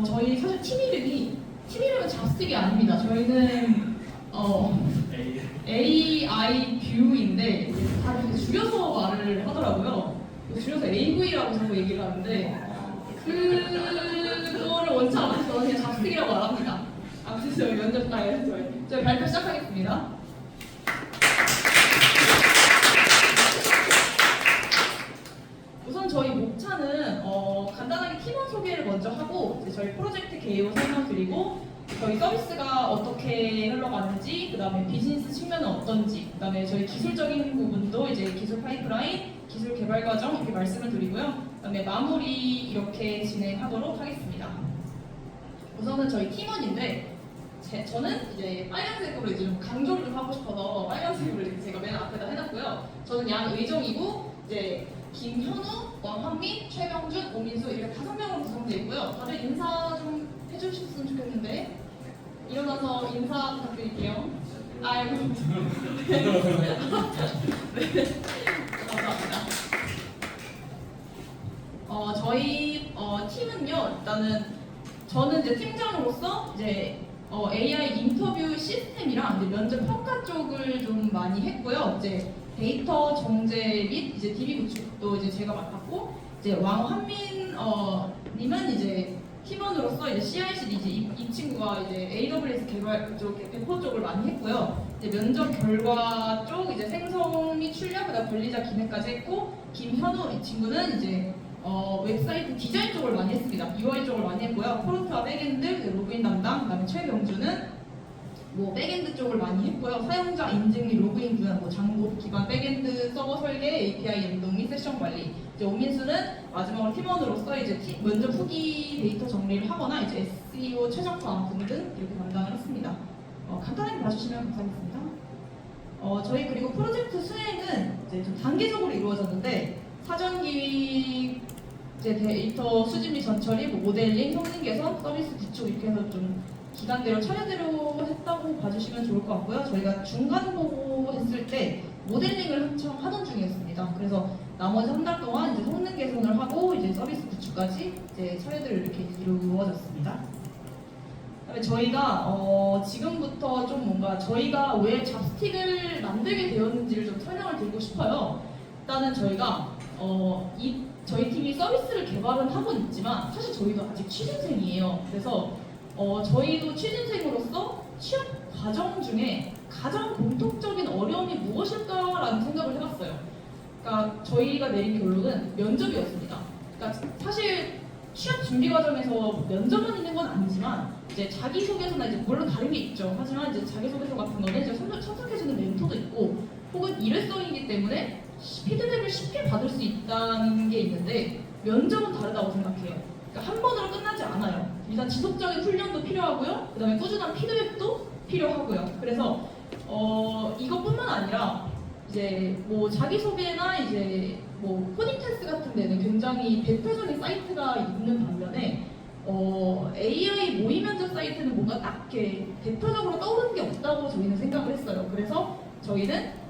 저희 사실 팀 이름은 잡스틱이 아닙니다. 저희는 AI 뷰인데 다들 이렇게 줄여서 말을 하더라고요. 줄여서 AV라고 자꾸 얘기를 하는데 그거를 원치 않아서 저는 그냥 잡스틱이라고 말합니다. 아무튼 저희 면접 저희 발표 시작하겠습니다. 우선 저희 목차는 간단하게 팀원 소개를 먼저 하고 이제 저희 프로젝트 개요 설명드리고 저희 서비스가 어떻게 흘러가는지, 그 다음에 비즈니스 측면은 어떤지, 그 다음에 저희 기술적인 부분도 이제 기술 파이프라인, 기술 개발 과정 이렇게 말씀을 드리고요. 그 다음에 마무리 이렇게 진행하도록 하겠습니다. 우선은 저희 팀원인데 저는 이제 빨간색으로 이제 좀 강조를 좀 하고 싶어서 빨간색으로 이렇게 제가 맨 앞에다 해놨고요. 저는 양의정이고 이제 김현우, 왕한민, 최병준, 오민수 이렇게 5명으로 구성되어 있고요. 다들 인사 좀 해주셨으면 좋겠는데 일어나서 인사 부탁드릴게요. 아이고. 네, 감사합니다. 저희 팀은요, 일단은 저는 이제 팀장으로서 이제 AI 인터뷰 시스템이랑 이제 면접 평가 쪽을 좀 많이 했고요. 이제 데이터 정제 및 이제 DB 구축도 이제 제가 맡았고, 이제 왕한민 님은 이제 팀원으로서 이제 CI/CD 이 친구가 이제 AWS 개발 쪽 배포 쪽을 많이 했고요. 이제 면접 결과 쪽 이제 생성 및 출력 그다음 관리자 기능까지 했고, 김현우 이 친구는 이제 웹사이트 디자인 쪽을 많이 했습니다. UI 쪽을 많이 했고요. 프론트와 백엔드, 로그인 담당, 그다음에 최병주는 뭐 백엔드 쪽을 많이 했고요. 사용자 인증 및 로그인 구현, 뭐 장고, 기반 백엔드 서버 설계, API 연동 및 세션 관리. 이제 오민수는 마지막으로 팀원으로서 이제 면접 후기 데이터 정리를 하거나 이제 SEO 최적화 등등 이렇게 담당을 했습니다. 간단하게 봐주시면 감사하겠습니다. 저희 그리고 프로젝트 수행은 이제 좀 단계적으로 이루어졌는데 사전 기획, 이제 데이터 수집 및 전처리, 뭐 모델링, 성능 개선, 서비스 구축 이렇게 해서 좀 기간대로 차례대로 했다고 봐주시면 좋을 것 같고요. 저희가 중간 보고 했을 때 모델링을 한창 하던 중이었습니다. 그래서 나머지 한 달 동안 이제 성능 개선을 하고 이제 서비스 구축까지 이제 차례대로 이렇게 이루어졌습니다. 그다음에 저희가 지금부터 좀 뭔가 저희가 왜 잡스틱을 만들게 되었는지를 좀 설명을 드리고 싶어요. 일단은 저희가 저희 팀이 서비스를 개발은 하고 있지만 사실 저희도 아직 취준생이에요. 그래서 저희도 취준생으로서 취업 과정 중에 가장 공통적인 어려움이 무엇일까라는 생각을 해봤어요. 그러니까 저희가 내린 결론은 면접이었습니다. 그러니까 사실 취업 준비 과정에서 면접만 있는 건 아니지만 이제 자기소개서나 이제 물론 다른 게 있죠. 하지만 이제 자기소개서 같은 거는 이제 참석해주는 멘토도 있고 혹은 일회성이기 때문에 피드백을 쉽게 받을 수 있다는 게 있는데 면접은 다르다고 생각해요. 그러니까 한 번으로 끝나지 않아요. 일단 지속적인 훈련도 필요하고요. 그 다음에 꾸준한 피드백도 필요하고요. 그래서 이것뿐만 아니라 이제 뭐 자기소개나 이제 뭐 코딩 테스트 같은 데는 굉장히 대표적인 사이트가 있는 반면에 AI 모의 면접 사이트는 뭔가 딱 이렇게 대표적으로 떠오르는 게 없다고 저희는 생각을 했어요. 그래서 저희는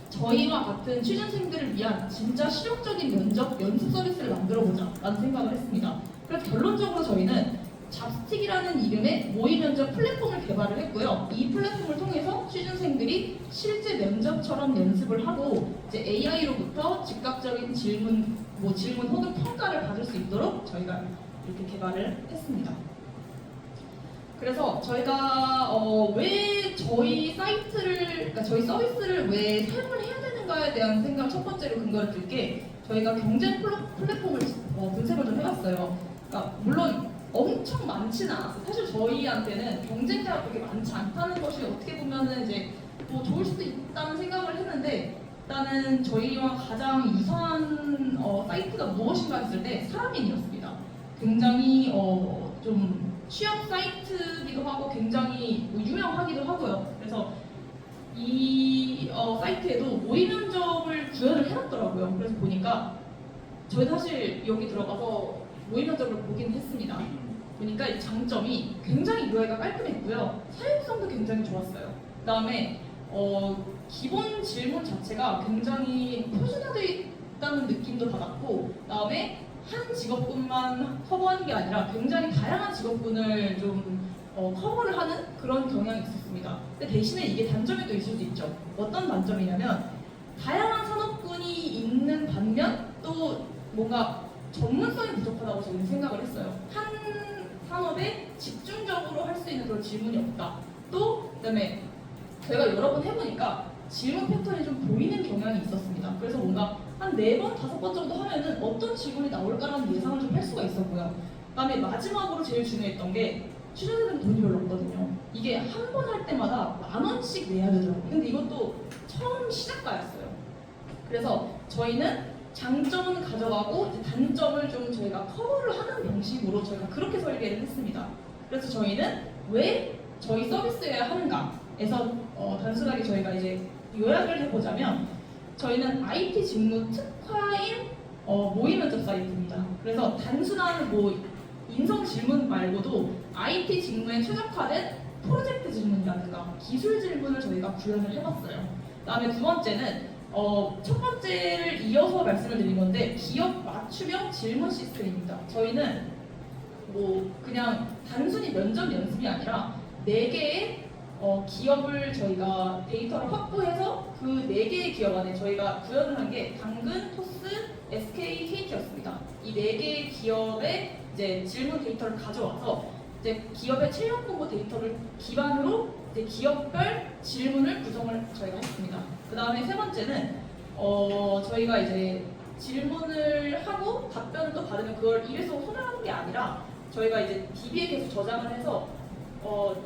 저희와 같은 취준생들을 위한 진짜 실용적인 면접 연습 서비스를 만들어보자 라는 생각을 했습니다. 그래서 결론적으로 저희는 잡스틱이라는 이름의 모의 면접 플랫폼을 개발을 했고요. 이 플랫폼을 통해서 취준생들이 실제 면접처럼 연습을 하고 이제 AI로부터 즉각적인 질문 혹은 평가를 받을 수 있도록 저희가 이렇게 개발을 했습니다. 그래서 저희가 왜 저희 그러니까 저희 서비스를 왜 사용을 해야 되는가에 대한 생각 첫 번째로 근거를 들 게 저희가 경쟁 플랫폼을 분석을 좀 해봤어요. 그러니까 물론 엄청 많지는 않았어요. 사실 저희한테는 경쟁자가 그렇게 많지 않다는 것이 어떻게 보면은 이제 뭐 좋을 수도 있다는 생각을 했는데 일단은 저희와 가장 유사한 사이트가 무엇인가 했을 때 사람인이었습니다. 굉장히 좀 취업 사이트기도 하고 굉장히 유명하기도 하고요. 그래서 이 사이트에도 모의 면접을 구현을 해놨더라고요. 그래서 보니까 저희 사실 여기 들어가서 모의 면접을 보긴 했습니다. 보니까 이 장점이 굉장히 UI가 깔끔했고요. 사용성도 굉장히 좋았어요. 그 다음에 기본 질문 자체가 굉장히 표준화되어 있다는 느낌도 받았고, 그 다음에 한 직업군만 커버하는 게 아니라 굉장히 다양한 직업군을 좀 커버를 하는 그런 경향이 있었습니다. 근데 대신에 이게 단점이 또 있을 수 있죠. 어떤 단점이냐면 다양한 산업군이 있는 반면 또 뭔가 전문성이 부족하다고 저는 생각을 했어요. 한 산업에 집중적으로 할 수 있는 그런 질문이 없다. 또 그다음에 제가 여러 번 해보니까 질문 패턴이 좀 보이는 경향이 있었습니다. 그래서 뭔가 한 4번, 5번 정도 하면은 어떤 질문이 나올까라는 예상을 좀 할 수가 있었고요. 그다음에 마지막으로 제일 중요했던 게 취준생들은 돈이 별로 없거든요. 이게 한 번 할 때마다 10,000원씩 내야 되더라고요. 근데 이것도 처음 시작가였어요. 그래서 저희는 장점은 가져가고 이제 단점을 좀 저희가 커버를 하는 방식으로 저희가 그렇게 설계를 했습니다. 그래서 저희는 왜 저희 서비스여야 하는가에서 단순하게 저희가 이제 요약을 해보자면 저희는 IT 직무 특화인 모의 면접 사이트입니다. 그래서 단순한 뭐 인성 질문 말고도 IT 직무에 최적화된 프로젝트 질문이라든가 기술 질문을 저희가 구현을 해봤어요. 그다음에 두 번째는 첫 번째를 이어서 말씀을 드린 건데 기업 맞춤형 질문 시스템입니다. 저희는 뭐 그냥 단순히 면접 연습이 아니라 4개의 기업을 저희가 데이터를 확보해서 그 4개의 기업 안에 저희가 구현을 한 게 당근, 토스, SK, KT였습니다. 이 4개의 기업의 이제 질문 데이터를 가져와서 이제 기업의 채용 공고 데이터를 기반으로 이제 기업별 질문을 구성을 저희가 했습니다. 그 다음에 세 번째는 저희가 이제 질문을 하고 답변을 또 받으면 그걸 입에서 손을 하는 게 아니라 저희가 이제 DB에 계속 저장을 해서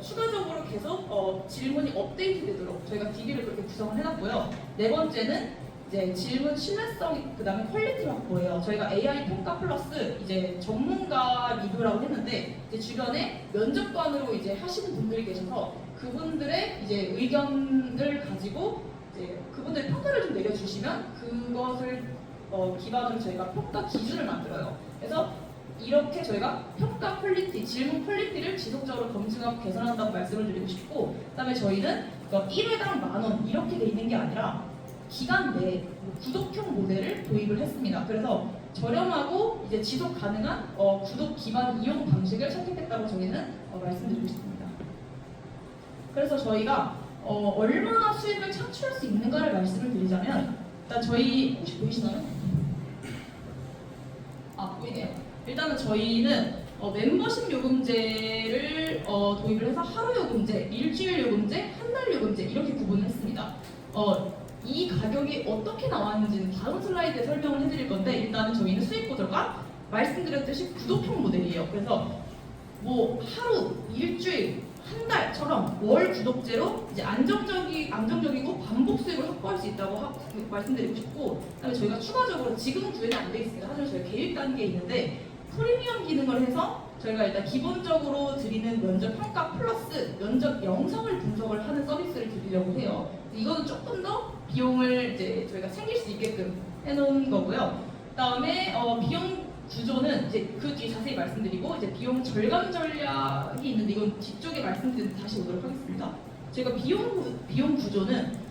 추가적으로 계속 질문이 업데이트 되도록 저희가 DB를 그렇게 구성을 해놨고요. 네 번째는 이제 질문 신뢰성, 그 다음에 퀄리티 확보예요. 저희가 AI 평가 플러스 이제 전문가 리뷰라고 했는데 이제 주변에 면접관으로 이제 하시는 분들이 계셔서 그분들의 이제 의견을 가지고 이제 그분들의 평가를 좀 내려주시면 그것을 기반으로 저희가 평가 기준을 만들어요. 그래서 이렇게 저희가 평가 퀄리티, 질문 퀄리티를 지속적으로 검증하고 개선한다고 말씀을 드리고 싶고, 그다음에 저희는 1회당 10,000원 이렇게 돼 있는 게 아니라 기간 내에 구독형 모델을 도입을 했습니다. 그래서 저렴하고 이제 지속 가능한 구독 기반 이용 방식을 선택했다고 저희는 말씀드리고 싶습니다. 그래서 저희가 얼마나 수익을 창출할 수 있는가를 말씀을 드리자면 일단 저희 혹시 보이시나요? 보이네요. 일단은 저희는 멤버십 요금제를 도입을 해서 하루 요금제, 일주일 요금제, 한 달 요금제 이렇게 구분을 했습니다. 이 가격이 어떻게 나왔는지는 다음 슬라이드에 설명을 해드릴 건데 일단은 저희는 수익 구조가 말씀드렸듯이 구독형 모델이에요. 그래서 뭐 하루, 일주일, 한 달처럼 월 구독제로 이제 안정적이고 반복 수익을 확보할 수 있다고 말씀드리고 싶고, 그다음에 저희가 추가적으로 지금 구현이 안 돼 있습니다. 사실 저희 계획 단계에 있는데 프리미엄 기능을 해서 저희가 일단 기본적으로 드리는 면접 평가 플러스 면접 영상을 분석을 하는 서비스를 드리려고 해요. 이거는 조금 더 비용을 이제 저희가 챙길 수 있게끔 해놓은 거고요. 그다음에 비용 구조는 이제 그 뒤에 자세히 말씀드리고 이제 비용 절감 전략이 있는데 이건 뒤쪽에 말씀드리면 다시 오도록 하겠습니다. 저희가 비용 구조는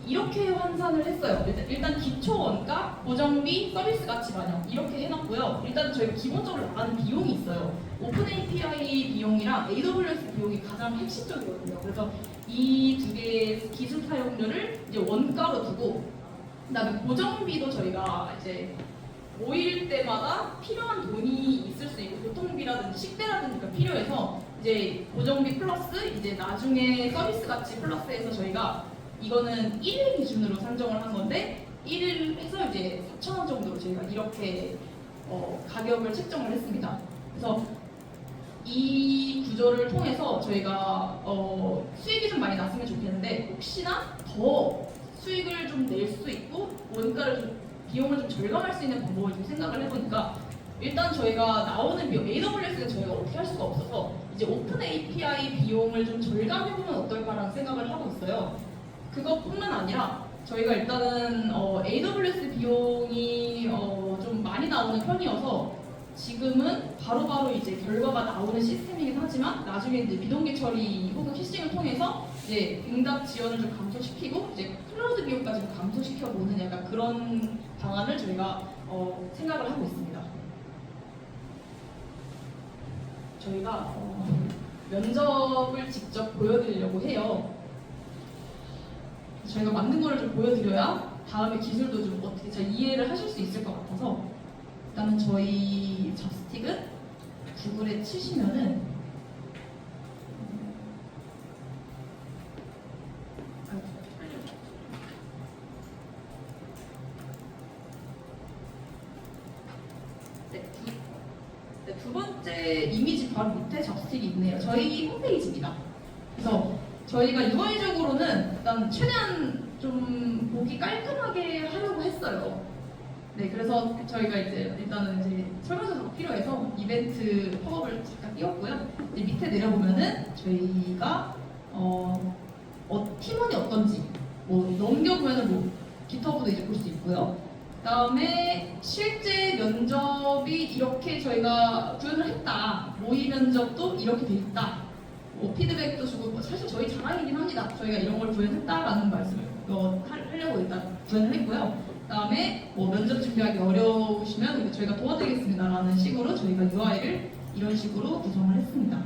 이렇게 환산을 했어요. 일단 기초 원가, 고정비, 서비스 가치 반영 이렇게 해놨고요. 일단 저희가 기본적으로 나가는 비용이 있어요. 오픈 API 비용이랑 AWS 비용이 가장 핵심적이거든요. 그래서 이 두 개의 기술 사용료를 이제 원가로 두고, 그다음에 고정비도 저희가 이제 모일 때마다 필요한 돈이 있을 수 있고 교통비라든지 식대라든지가 필요해서 이제 고정비 플러스 이제 나중에 서비스 가치 플러스해서 저희가 이거는 1일 기준으로 산정을 한 건데 1일 해서 이제 4,000원 정도로 저희가 이렇게 가격을 책정을 했습니다. 그래서 이 구조를 통해서 저희가 수익이 좀 많이 났으면 좋겠는데 혹시나 더 수익을 좀 낼 수 있고 원가를 좀 비용을 좀 절감할 수 있는 방법을 좀 생각을 해보니까 일단 저희가 나오는 비용, AWS는 저희가 어떻게 할 수가 없어서 이제 오픈 API 비용을 좀 절감해보면 어떨까라는 생각을 하고 있어요. 그것뿐만 아니라 저희가 일단은 AWS 비용이 좀 많이 나오는 편이어서 지금은 바로바로 이제 결과가 나오는 시스템이긴 하지만 나중에 이제 비동기 처리 혹은 캐싱을 통해서 이제 응답 지원을 좀 감소시키고 이제 클라우드 비용까지 좀 감소시켜 보는 약간 그런 방안을 저희가 생각을 하고 있습니다. 저희가 면접을 직접 보여드리려고 해요. 저희가 만든 거를 좀 보여드려야 다음에 기술도 좀 어떻게 잘 이해를 하실 수 있을 것 같아서 일단은 저희 잡스틱은 구글에 치시면은 두 번째 이미지 바로 밑에 잡스틱이 있네요. 저희 홈페이지입니다. 그래서 저희가 UI적으로는 일단 최대한 좀 보기 깔끔하게 하려고 했어요. 네, 그래서 저희가 이제 일단은 이제 설문조사가 필요해서 이벤트 팝업을 잠깐 띄웠고요. 이제 밑에 내려보면은 저희가 팀원이 어떤지 뭐 넘겨보면은 뭐 기터브도 이제 볼 수 있고요. 그다음에 실제 면접이 이렇게 저희가 구현을 했다. 모의 면접도 이렇게 돼 있다. 뭐 피드백도 주고 뭐 사실 저희 자랑이긴 합니다. 저희가 이런 걸 구현했다라는 말씀을 하려고 일단 구현을 했고요. 그다음에 뭐 면접 준비하기 어려우시면 저희가 도와드리겠습니다라는 식으로 저희가 UI를 이런 식으로 구성을 했습니다.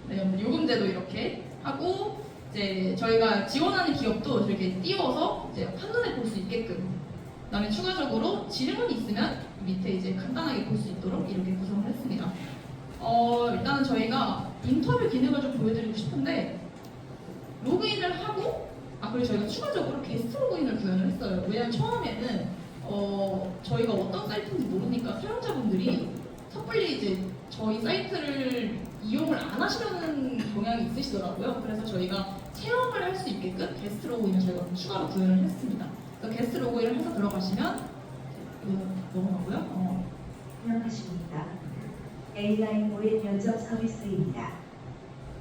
네, 요금제도 이렇게 하고 이제 저희가 지원하는 기업도 이렇게 띄워서 이제 한눈에 볼 수 있게끔. 그다음에 추가적으로 질문이 있으면 밑에 이제 간단하게 볼 수 있도록 이렇게 구성을 했습니다. 일단은 저희가 인터뷰 기능을 좀 보여드리고 싶은데 로그인을 하고 그리고 저희가 추가적으로 게스트 로그인을 구현을 했어요. 왜냐면 처음에는 저희가 어떤 사이트인지 모르니까 사용자분들이 섣불리 이제 저희 사이트를 이용을 안 하시려는 경향이 있으시더라고요. 그래서 저희가 체험을 할 수 있게끔 게스트 로그인을 저희가 추가로 구현을 했습니다. 그래서 게스트 로그인을 해서 들어가시면 넘어가고요. 안녕하십니까. AI 모의 면접 서비스입니다.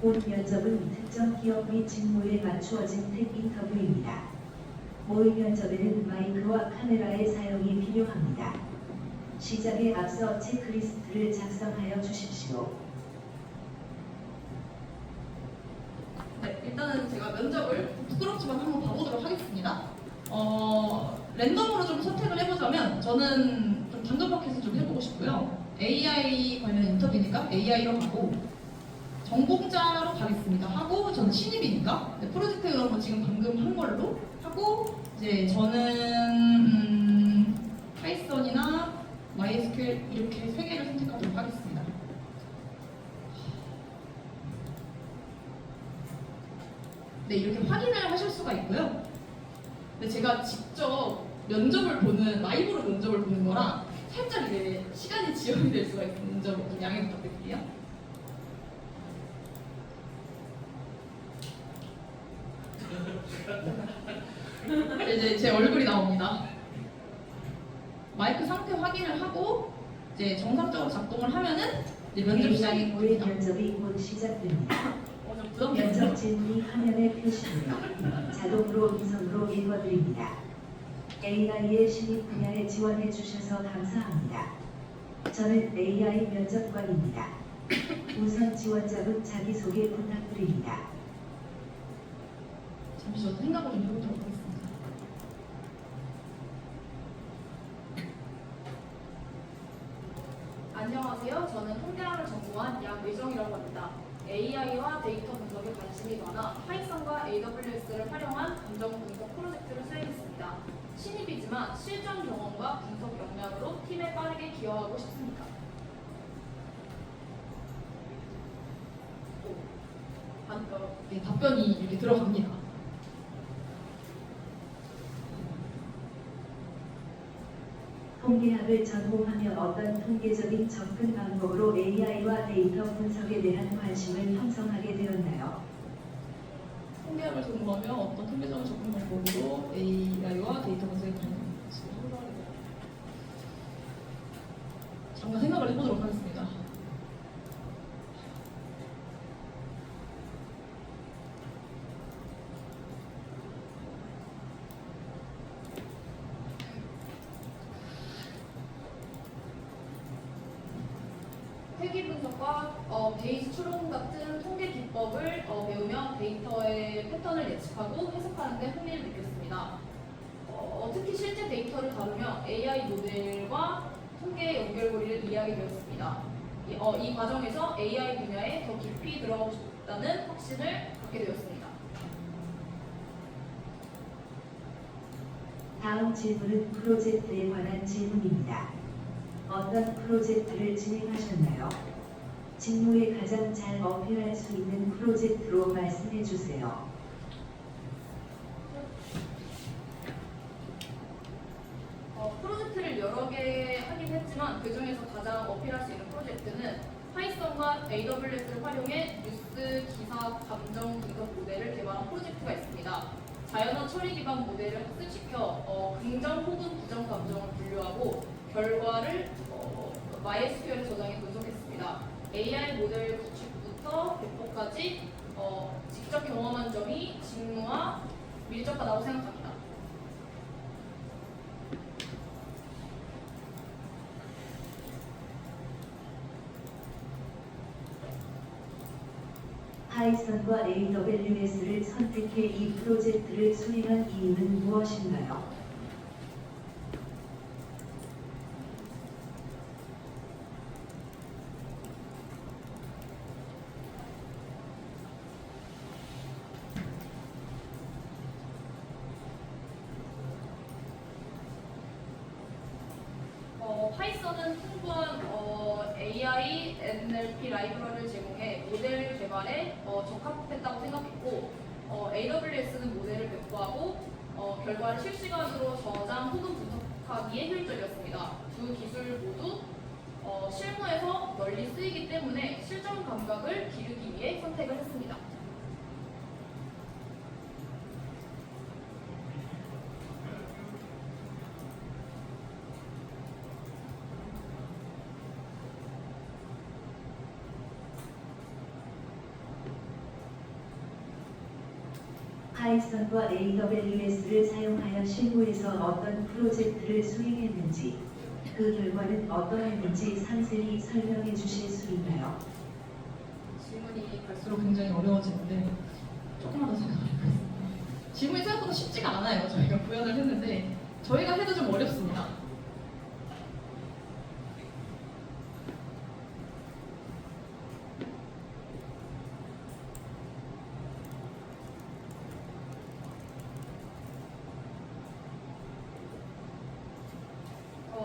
본 면접은 특정 기업 및 직무에 맞추어진 택 인터뷰입니다. 모의 면접에는 마이크와 카메라의 사용이 필요합니다. 시작에 앞서 체크리스트를 작성하여 주십시오. 네, 일단은 제가 면접을 부끄럽지만 한번 봐보도록 하겠습니다. 랜덤으로 좀 선택을 해보자면 저는 좀 당근마켓을 좀 해보고 싶고요. AI 관련 인터뷰니까 AI로 가고 전공자로 가겠습니다. 하고 저는 신입이니까 프로젝트 이런 거 지금 방금 한 걸로 하고 이제 저는 파이썬이나 MySQL 이렇게 세 개를 선택하도록 하겠습니다. 네, 이렇게 확인을 하실 수가 있고요. 근데 제가 직접 라이브로 면접을 보는 거랑 살짝 이게 시간이 지연이 될 수가 있는 점 좀 양해 부탁드릴게요. 이제 제 얼굴이 나옵니다. 마이크 상태 확인을 하고 이제 정상적으로 작동을 하면은 이제 면접 시작이 모의 됩니다. 면접이 곧 시작됩니다. 좀 면접 질문이 화면에 표시되며 자동으로 음성으로 읽어드립니다. AI의 신입 분야에 지원해 주셔서 감사합니다. 저는 AI 면접관입니다. 우선 지원자분 자기소개 부탁드립니다. 잠시 저 생각을 좀 해보도록 하겠습니다. 안녕하세요. 저는 통계학을 전공한 양의정이라고 합니다. AI와 데이터 분석에 관심이 많아 파이썬과 AWS를 활용한 감정 분석 프로젝트를 수행했습니다. 신입이지만 실전 경험과 분석 역량으로 팀에 빠르게 기여하고 싶습니다. 네, 답변이 이렇게 들어갑니다. 통계학을 전공하며 어떤 통계적인 접근 방법으로 AI와 데이터 분석에 대한 관심을 형성하게 되었나요? 통계학을 전공하며 어떤 통계적인 접근 방법으로 AI와 데이터 분석에 관심을 형성하게 됩니다. 잠깐 생각을 해보도록 하겠습니다. 회귀 분석과 베이스 추론 같은 통계 기법을 배우며 데이터의 패턴을 예측하고 해석하는 데 흥미를 느꼈습니다. 특히 실제 데이터를 다루며 AI 모델과 통계 연결고리를 이해하게 되었습니다. 이 과정에서 AI 분야에 더 깊이 들어가고 싶다는 확신을 갖게 되었습니다. 다음 질문은 프로젝트에 관한 질문입니다. 어떤 프로젝트를 진행하셨나요? 직무에 가장 잘 어필할 수 있는 프로젝트로 말씀해 주세요. 프로젝트를 여러 개 하긴 했지만 그 중에서 가장 어필할 수 있는 프로젝트는 파이썬과 AWS를 활용해 뉴스, 기사, 감정 분석 모델을 개발한 프로젝트가 있습니다. 자연어 처리 기반 모델을 학습시켜 긍정 혹은 부정 감정을 분류하고 결과를 MySQL에 저장해 분석했습니다. AI 모델 구축부터 배포까지 직접 경험한 점이 직무와 밀접하다고 생각합니다. 파이썬과 AWS를 선택해 이 프로젝트를 수행한 이유는 무엇인가요? 파이썬은 풍부한 AI, NLP 라이브러리를 제공해 모델 개발에 적합했다고 생각했고 AWS는 모델을 배포하고 결과를 실시간으로 저장 혹은 분석하기에 효율적이었습니다. 두 기술 모두 실무에서 널리 쓰이기 때문에 실전 감각을 기르기 위해 선택을 했습니다. 파이썬과 AWS를 사용하여 실무에서 어떤 프로젝트를 수행했는지, 그 결과는 어떠했는지 상세히 설명해 주실 수 있나요? 질문이 갈수록 굉장히 어려워지는데 조금만 더 생각해보겠습니다. 질문이 생각보다 쉽지가 않아요. 저희가 구현을 했는데 저희가 해도 좀 어렵습니다.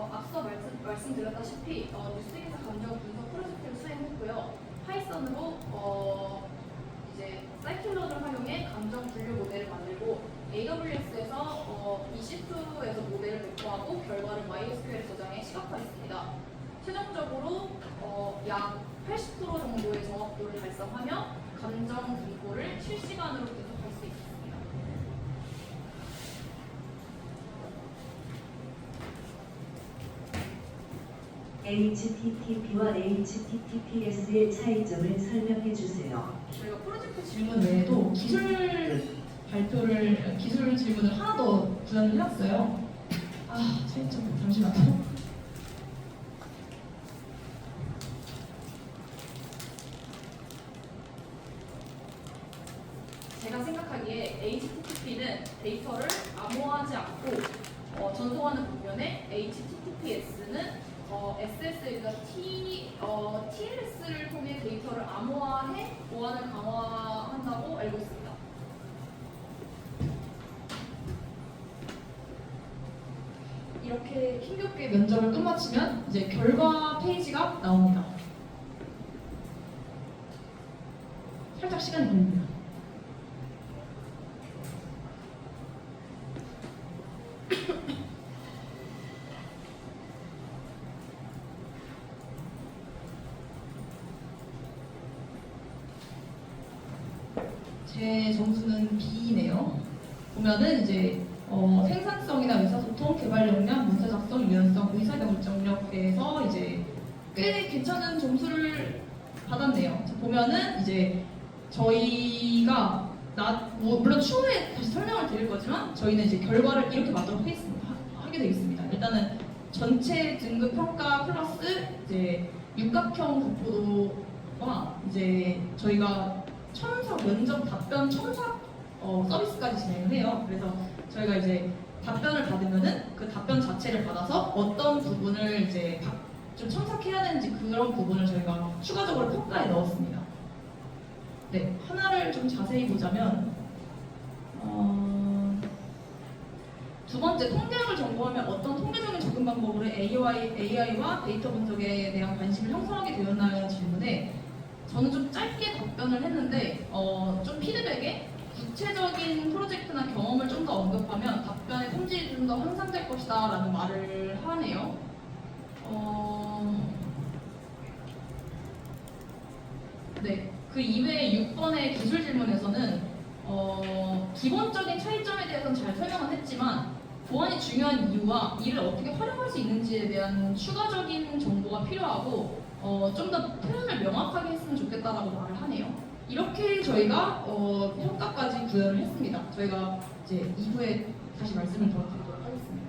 앞서 말씀드렸다시피 뉴스기사 감정 분석 프로젝트를 수행했고요. 파이썬으로 이제 사이클론을 활용해 감정 분류 모델을 만들고 AWS에서 EC2에서 모델을 배포하고 결과를 MySQL에 저장해 시각화했습니다. 최종적으로 약 80% 정도의 정확도를 달성하며 감정 분포를 실시간으로 분석할 수 있습니다. HTTP와 HTTPS의 차이점을 설명해 주세요. 저희가 프로젝트 질문 외에도 기술 질문을 하나 더 구현을 해놨어요. 차이점 잠시만요. 제가 생각하기에 HTTP는 데이터를 암호화하지 않고 전송하는 반면에 HTTPS는 SSL과 TLS를 통해 데이터를 암호화해 보안을 강화한다고 알고 있습니다. 이렇게 힘겹게 면접을 끝마치면 이제 결과 페이지가 나옵니다. 살짝 시간이 걸립니다. 제 점수는 B네요. 보면은 이제 생산성이나 의사소통, 개발 역량, 문서 작성, 유연성, 의사결정력에서 이제 꽤 괜찮은 점수를 받았네요. 보면은 이제 저희가 물론 추후에 다시 설명을 드릴 거지만 저희는 이제 결과를 이렇게 하게 되어 있습니다. 일단은 전체 등급 평가 플러스 이제 육각형 독보도와 이제 저희가 면접 답변 첨삭 서비스까지 진행을 해요. 그래서 저희가 이제 답변을 받으면은 그 답변 자체를 받아서 어떤 부분을 이제 좀 첨삭해야 되는지 그런 부분을 저희가 추가적으로 평가에 넣었습니다. 네, 하나를 좀 자세히 보자면 두 번째, 통계학을 전공하면 어떤 통계적인 접근 방법으로 AI와 데이터 분석에 대한 관심을 형성하게 되었나요? 질문에 저는 좀 짧게 답변을 했는데 좀 피드백에 구체적인 프로젝트나 경험을 좀 더 언급하면 답변의 품질이 좀 더 향상될 것이다 라는 말을 하네요. 네, 그 이외에 6번의 기술 질문에서는 기본적인 차이점에 대해서는 잘 설명은 했지만 보안이 중요한 이유와 이를 어떻게 활용할 수 있는지에 대한 추가적인 정보가 필요하고 좀 더 표현을 명확하게 했으면 좋겠다라고 말을 하네요. 이렇게 저희가 평가까지 구현을 했습니다. 저희가 이제 2부에 다시 말씀을 더 드리도록 하겠습니다.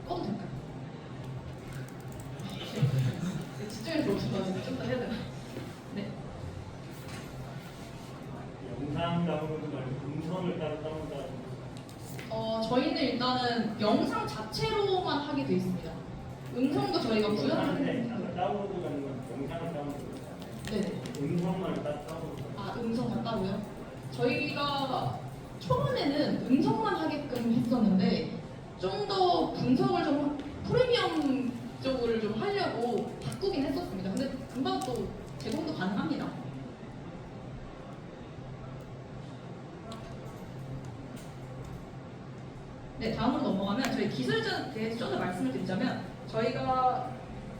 꺼도 될까요? 집중해서 오셔가지고 좀 더 해야 되나? 네. 영상 다운로드 말고 음성을 따로 다운로드. 저희는 일단은 영상 자체로만 하게 돼 있습니다. 음성도 저희가 구현을 하는데 했는데. 다운로드라는 건 영상을 다운로드. 네네. 음성만 딱 다운로드. 아, 음성만 따로요? 저희가 초반에는 음성만 하게끔 했었는데 좀 더 분석을 좀 프리미엄 쪽을 좀 하려고 바꾸긴 했었습니다. 근데 금방 또 제공도 가능합니다. 네, 다음으로 넘어가면 저희 기술에 대해서 좀 더 말씀을 드리자면 저희가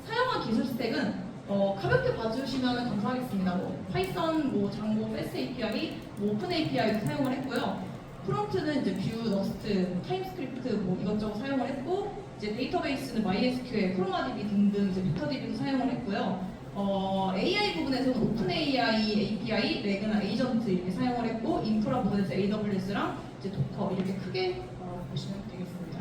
사용한 기술 스택은 가볍게 봐주시면 감사하겠습니다. 파이썬, 장고, 패스 API, 오픈 API도 사용을 했고요. 프론트는 이제 뷰, 러스트, 타임스크립트 이것저것 사용을 했고 이제 데이터베이스는 MySQL, 크로마DB 등등 이제 벡터DB도 사용을 했고요. AI 부분에서는 오픈 AI, API, 레그나 에이전트 이렇게 사용을 했고 인프라 부분에서 AWS랑 이제 도커 이렇게 크게 보시면 되겠습니다.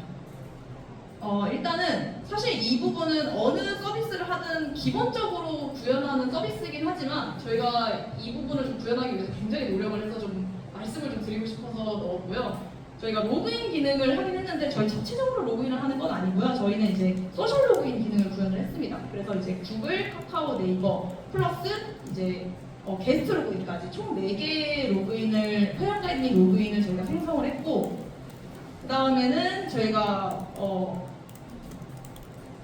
일단은 사실 이 부분은 어느 서비스를 하든 기본적으로 구현하는 서비스이긴 하지만 저희가 이 부분을 좀 구현하기 위해서 굉장히 노력을 해서 좀 말씀을 좀 드리고 싶어서 넣었고요. 저희가 로그인 기능을 하긴 했는데 저희 자체적으로 로그인을 하는 건 아니고요. 저희는 이제 소셜 로그인 기능을 구현을 했습니다. 그래서 이제 구글, 카카오, 네이버 플러스 이제 게스트 로그인까지 총 4개의 로그인을 회원가입 로그인을 저희가 생성을 했고 그 다음에는 저희가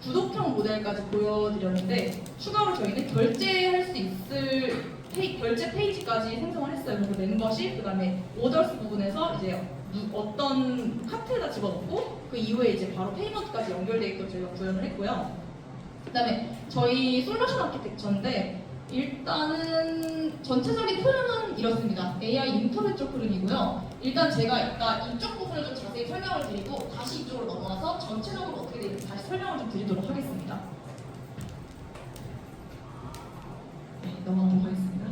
구독형 모델까지 보여드렸는데 추가로 저희는 결제할 수 있을 결제 페이지까지 생성을 했어요. 그래서 멤버십, 그 다음에 오더스 부분에서 이제 어떤 카트에다 집어넣고 그 이후에 이제 바로 페이먼트까지 연결되어 있도록 저희가 구현을 했고요. 그 다음에 저희 솔루션 아키텍처인데 일단은 전체적인 흐름은 이렇습니다. AI 인터뷰 쪽 흐름이고요. 일단 제가 이쪽 부분을 좀 자세히 설명을 드리고 다시 이쪽으로 넘어와서 전체적으로 어떻게 되는지 다시 설명을 좀 드리도록 하겠습니다. 네, 넘어가도록 하겠습니다.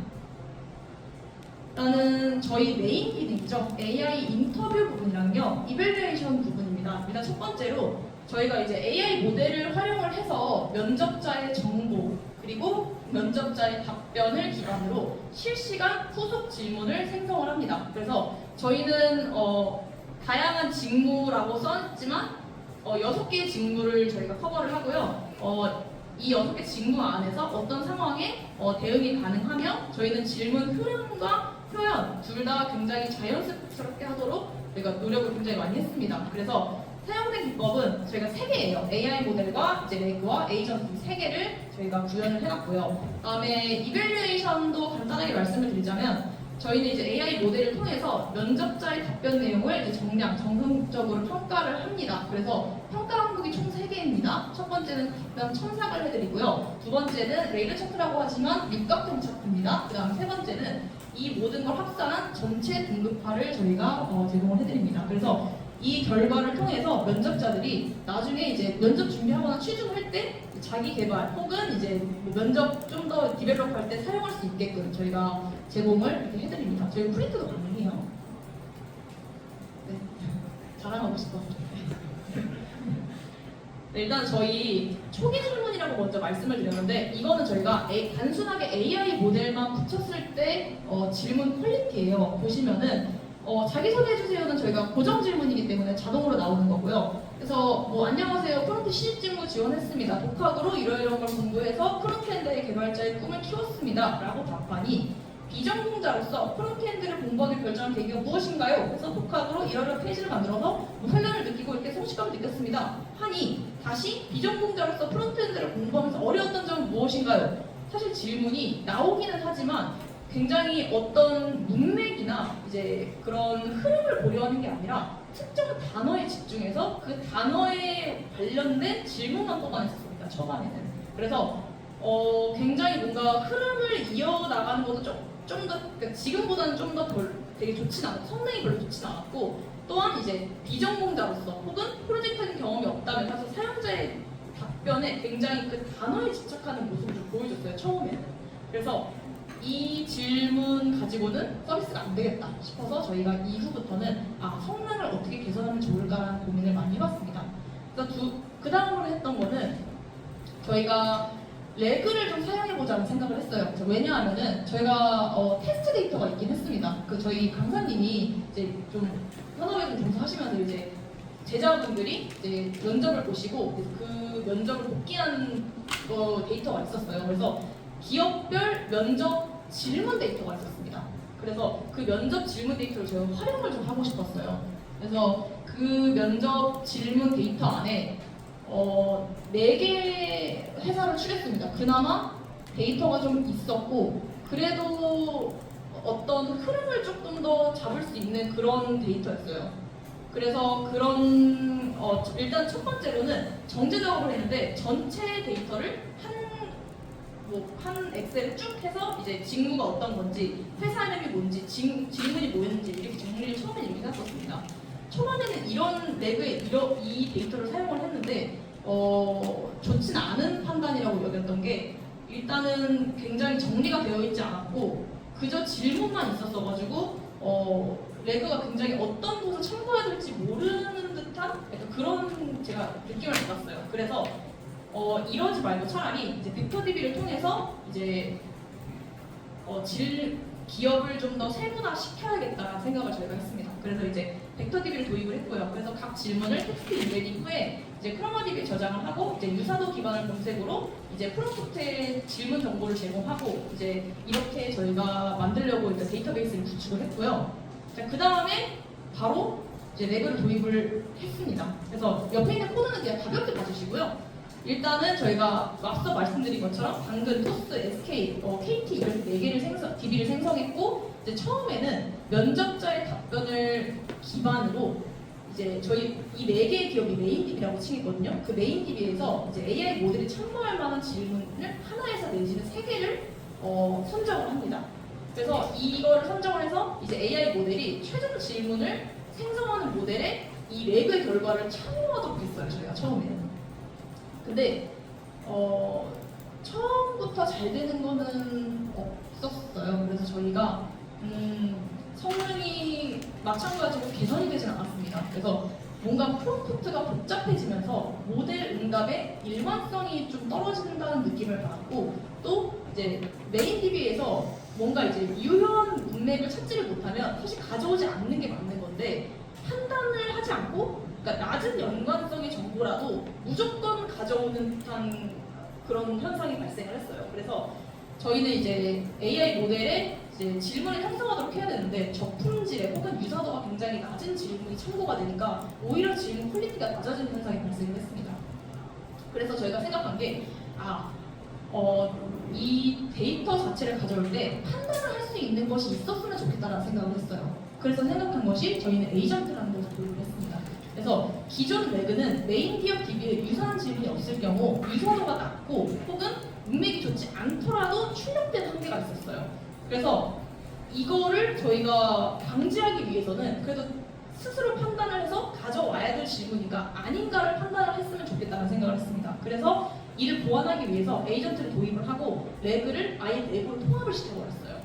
일단은 저희 메인 기능이죠. AI 인터뷰 부분이랑요. 이밸류에이션 부분입니다. 일단 첫 번째로 저희가 이제 AI 모델을 활용을 해서 면접자의 정보 그리고 면접자의 답변을 기반으로 실시간 후속 질문을 생성을 합니다. 그래서 저희는 다양한 직무라고 써있지만 6개의 직무를 저희가 커버를 하고요. 이 6개 직무 안에서 어떤 상황에 대응이 가능하며 저희는 질문 흐름과 표현 둘 다 굉장히 자연스럽게 하도록 저희가 노력을 굉장히 많이 했습니다. 그래서 사용된 기법은 저희가 3개예요. AI 모델과 이제 레그와 에이전트 3개를 저희가 구현을 해놨고요. 그다음에 이밸류에이션도 간단하게 말씀을 드리자면 저희는 이제 AI 모델을 통해서 면접자의 답변 내용을 이제 정성적으로 평가를 합니다. 그래서 평가 항목이 총 3개입니다. 첫 번째는 답변 첨삭을 해드리고요. 두 번째는 레이드 차트라고 하지만 육각형 차트입니다. 그 다음 세 번째는 이 모든 걸 합산한 전체 등급화를 저희가 제공을 해드립니다. 그래서 이 결과를 통해서 면접자들이 나중에 이제 면접 준비하거나 취준을 할 때 자기 개발 혹은 이제 면접 좀 더 디벨롭할 때 사용할 수 있게끔 저희가 제공을 이렇게 해드립니다. 저희 프린트도 가능해요. 네, 자랑하고 싶어서. 네, 일단 저희 초기 질문이라고 먼저 말씀을 드렸는데 이거는 저희가 단순하게 AI 모델만 붙였을 때 질문 퀄리티예요. 보시면은 자기소개해주세요는 저희가 고정 질문이기 때문에 자동으로 나오는 거고요. 그래서 뭐 안녕하세요, 프론트 신입 직무 지원했습니다. 독학으로 이러이러한 걸 공부해서 프론트엔드의 개발자의 꿈을 키웠습니다. 라고 답하니 비전공자로서 프론트엔드를 공부하게 결정한 계기가 무엇인가요? 그래서 독학으로 이러이러한 페이지를 만들어서 뭐 훈련을 느끼고 이렇게 성취감을 느꼈습니다. 하니 다시 비전공자로서 프론트엔드를 공부하면서 어려웠던 점은 무엇인가요? 사실 질문이 나오기는 하지만 굉장히 어떤 문맥이나 이제 그런 흐름을 고려하는 게 아니라 특정 단어에 집중해서 그 단어에 관련된 질문만 뽑아냈었습니다. 초반에는. 그래서 굉장히 뭔가 흐름을 이어나가는 것도 좀 더 그러니까 지금보다는 좀 더 덜 되게 좋진 않았고 성능이 별로 좋진 않았고 또한 이제 비전공자로서 혹은 프로젝트적인 경험이 없다면 사실 사용자의 답변에 굉장히 그 단어에 집착하는 모습을 좀 보여줬어요. 처음에는. 그래서 이 질문 가지고는 서비스가 안 되겠다 싶어서 저희가 이후부터는 성능을 어떻게 개선하면 좋을까라는 고민을 많이 해봤습니다. 그래서 그 다음으로 했던 거는 저희가 레그를 좀 사용해보자는 생각을 했어요. 왜냐하면은 저희가 테스트 데이터가 있긴 했습니다. 저희 강사님이 이제 좀 현업에 좀 종사하시면서 이제 제자분들이 이제 면접을 보시고 그 면접을 복귀한 데이터가 있었어요. 그래서 기업별 면접 질문 데이터가 있었습니다. 그래서 그 면접 질문 데이터를 제가 활용을 좀 하고 싶었어요. 그래서 그 면접 질문 데이터 안에 4개 회사를 추렸습니다. 그나마 데이터가 좀 있었고 그래도 어떤 흐름을 조금 더 잡을 수 있는 그런 데이터였어요. 그래서 그런 일단 첫 번째로는 정제 작업을 했는데 전체 데이터를 한 엑셀을 쭉 해서 이제 직무가 어떤 건지, 회사 이름이 뭔지, 질문이 뭐였는지 이렇게 정리를 처음에 이렇게 했었습니다. 초반에는 이런 랩에 이 데이터를 사용을 했는데 좋진 않은 판단이라고 여겼던 게 일단은 굉장히 정리가 되어 있지 않았고 그저 질문만 있었어가지고 레그가 굉장히 어떤 곳을 참고해야 될지 모르는 듯한 약간 그런 제가 느낌을 받았어요. 그래서 이러지 말고 차라리 이제 벡터DB를 통해서 이제 기업을 좀 더 세분화 시켜야겠다는 생각을 저희가 했습니다. 그래서 이제 벡터DB를 도입을 했고요. 그래서 각 질문을 텍스트 인베딩 후에 이제 크로마DB에 저장을 하고 이제 유사도 기반을 검색으로 이제 프롬프트에 질문 정보를 제공하고 이제 이렇게 저희가 만들려고 이제 데이터베이스를 구축을 했고요. 그 다음에 바로 이제 레그를 도입을 했습니다. 그래서 옆에 있는 코드는 그냥 가볍게 봐주시고요. 일단은 저희가 앞서 말씀드린 것처럼 당근, 토스, SK, KT 이렇게 4개를 DB를 생성했고 이제 처음에는 면접자의 답변을 기반으로 이제 저희 이 4개의 기업이 메인 DB라고 칭했거든요. 그 메인 DB에서 이제 AI 모델이 참고할 만한 질문을 하나에서 내지는 3개를 선정을 합니다. 그래서 이거를 선정을 해서 이제 AI 모델이 최종 질문을 생성하는 모델에 이 레그의 결과를 참고하도록 했어요. 저희가 처음에는. 근데 처음부터 잘 되는 거는 없었어요. 그래서 저희가 성능이 마찬가지로 개선이 되진 않았습니다. 그래서 뭔가 프롬프트가 복잡해지면서 모델 응답의 일관성이 좀 떨어진다는 느낌을 받았고 또 이제 메인 DB에서 뭔가 이제 유효한 문맥을 찾지를 못하면 사실 가져오지 않는 게 맞는 건데 판단을 하지 않고 그러니까 낮은 연관성의 정보라도 무조건 가져오는 듯한 그런 현상이 발생을 했어요. 그래서 저희는 이제 AI 모델에 이제 질문을 형성하도록 해야 되는데 저품질에 혹은 유사도가 굉장히 낮은 질문이 참고가 되니까 오히려 질문 퀄리티가 낮아지는 현상이 발생을 했습니다. 그래서 저희가 생각한 게 이 데이터 자체를 가져올 때 판단을 할 수 있는 것이 있었으면 좋겠다라는 생각을 했어요. 그래서 생각한 것이 저희는 에이전트라는 것을 도입을 했습니다. 그래서 기존 레그는 메인 기업 DB에 유사한 질문이 없을 경우 유사도가 낮고 혹은 문맥이 좋지 않더라도 출력된 한계가 있었어요. 그래서 이거를 저희가 방지하기 위해서는 그래도 스스로 판단을 해서 가져와야 될 질문인가 아닌가를 판단을 했으면 좋겠다는 생각을 했습니다. 그래서 이를 보완하기 위해서 에이전트를 도입을 하고 레그를 아예 내부로 통합을 시켜버렸어요.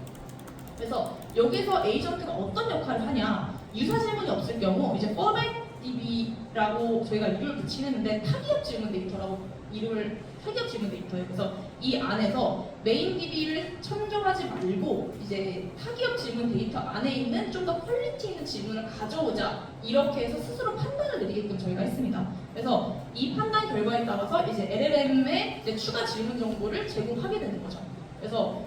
그래서 여기서 에이전트가 어떤 역할을 하냐 유사 질문이 없을 경우 이제 fallback DB 라고 저희가 이름을 붙이는데 타기업 질문 데이터라고 이름을 타기업 질문 데이터예요. 그래서 이 안에서 메인 DB를 선정하지 말고 이제 타기업 질문 데이터 안에 있는 좀 더 퀄리티 있는 질문을 가져오자 이렇게 해서 스스로 판단을 내리게끔 저희가 했습니다. 그래서 이 판단 결과에 따라서 이제 LLM의 이제 추가 질문 정보를 제공하게 되는 거죠. 그래서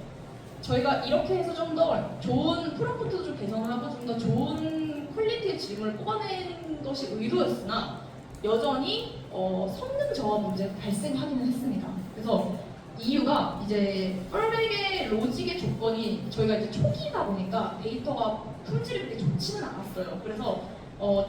저희가 이렇게 해서 좀 더 좋은 프롬프트도 좀 개선하고 좀 더 좋은 퀄리티의 질문을 뽑아내는 것이 의도였으나 여전히 성능 저하 문제가 발생하기는 했습니다. 그래서 이유가 이제 펄백의 로직의 조건이 저희가 이제 초기다 보니까 데이터가 품질이 그렇게 좋지는 않았어요. 그래서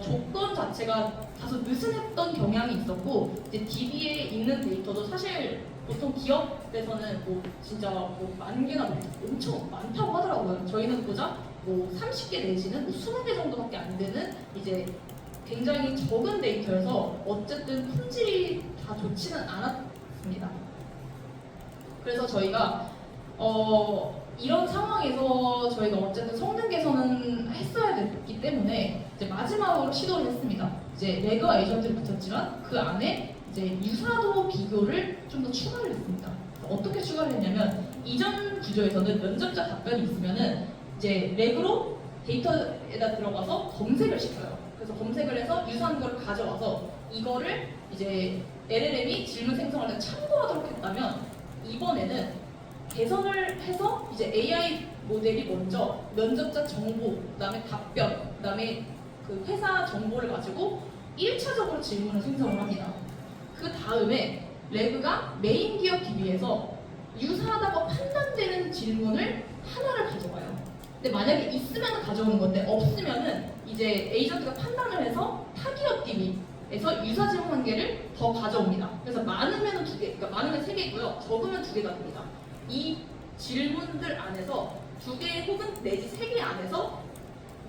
조건 자체가 다소 느슨했던 경향이 있었고 이제 DB에 있는 데이터도 사실 보통 기업에서는 뭐 진짜 뭐 10,000개나 엄청 많다고 하더라고요. 저희는 고작 뭐 30개 내지는 뭐 20개 정도밖에 안 되는 이제 굉장히 적은 데이터여서 어쨌든 품질이 다 좋지는 않았습니다. 그래서 저희가 이런 상황에서 저희가 어쨌든 성능 개선은 했어야 됐기 때문에 이제 마지막으로 시도를 했습니다. 이제 레그와 에이전트를 붙였지만 그 안에 이제 유사도 비교를 좀 더 추가를 했습니다. 어떻게 추가를 했냐면 이전 구조에서는 면접자 답변이 있으면은 이제 레그로 데이터에다 들어가서 검색을 시켜요. 그래서 검색을 해서 유사한 걸 가져와서 이거를 이제 LLM이 질문 생성할 때 참고하도록 했다면 이번에는 개선을 해서 이제 AI 모델이 먼저 면접자 정보, 그다음에 답변, 그다음에 그 회사 정보를 가지고 1차적으로 질문을 생성을 합니다. 그 다음에 레그가 메인 기업 DB에서 유사하다고 판단되는 질문을 하나를 가져가요. 근데 만약에 있으면 가져오는 건데 없으면은 이제 에이전트가 판단을 해서 타기업 DB에서 유사 질문 한 개를 더 가져옵니다. 그래서 많으면 2개, 그러니까 많으면 3개고요. 적으면 2개가 됩니다. 이 질문들 안에서 2개 혹은 내지 3개 안에서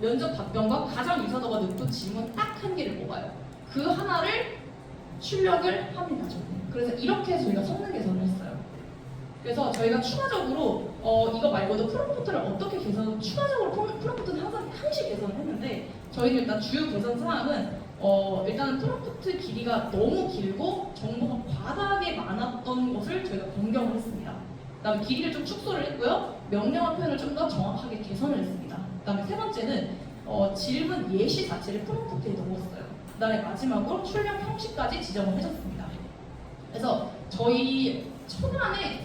면접 답변과 가장 유사도가 높은 질문 딱 한 개를 뽑아요. 그 하나를 출력을 합니다. 그래서 이렇게 저희가 성능 개선을 했어요. 그래서 저희가 추가적으로 이거 말고도 프롬프트를 어떻게 추가적으로 프롬프트는 항시 개선을 했는데 저희는 일단 주요 개선 사항은 일단 프롬프트 길이가 너무 길고 정보가 과다하게 많았던 것을 저희가 변경을 했습니다. 그다음에 길이를 좀 축소를 했고요. 명령어 표현을 좀 더 정확하게 개선을 했습니다. 그다음에 세 번째는 질문 예시 자체를 프롬프트에 넣었어요. 그다음에 마지막으로 출력 형식까지 지정을 해줬습니다. 그래서 저희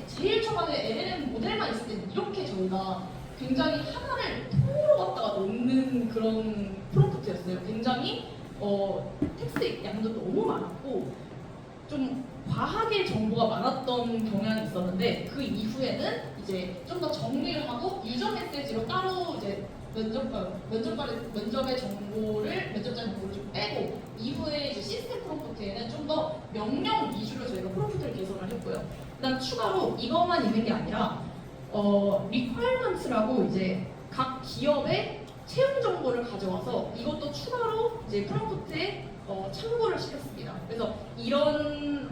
제일 초반에 LLM 모델만 있을 때는 이렇게 저희가 굉장히 하나를 통으로 갖다가 넣는 그런 프롬프트였어요. 굉장히 텍스트 양도 너무 많았고 좀 과하게 정보가 많았던 경향이 있었는데 그 이후에는 이제 좀 더 정리를 하고 유저 메시지로 따로 이제 면접의 정보를 면접자 정보를 좀 빼고 이후에 이제 시스템 프롬프트에는 좀 더 명령 위주로 저희가 프롬프트를 개선을 했고요. 그다음 추가로 이것만 있는 게 아니라 requirements라고 이제 각 기업의 채용 정보를 가져와서 이것도 추가로 이제 프롬프트에 참고를 시켰습니다. 그래서 이런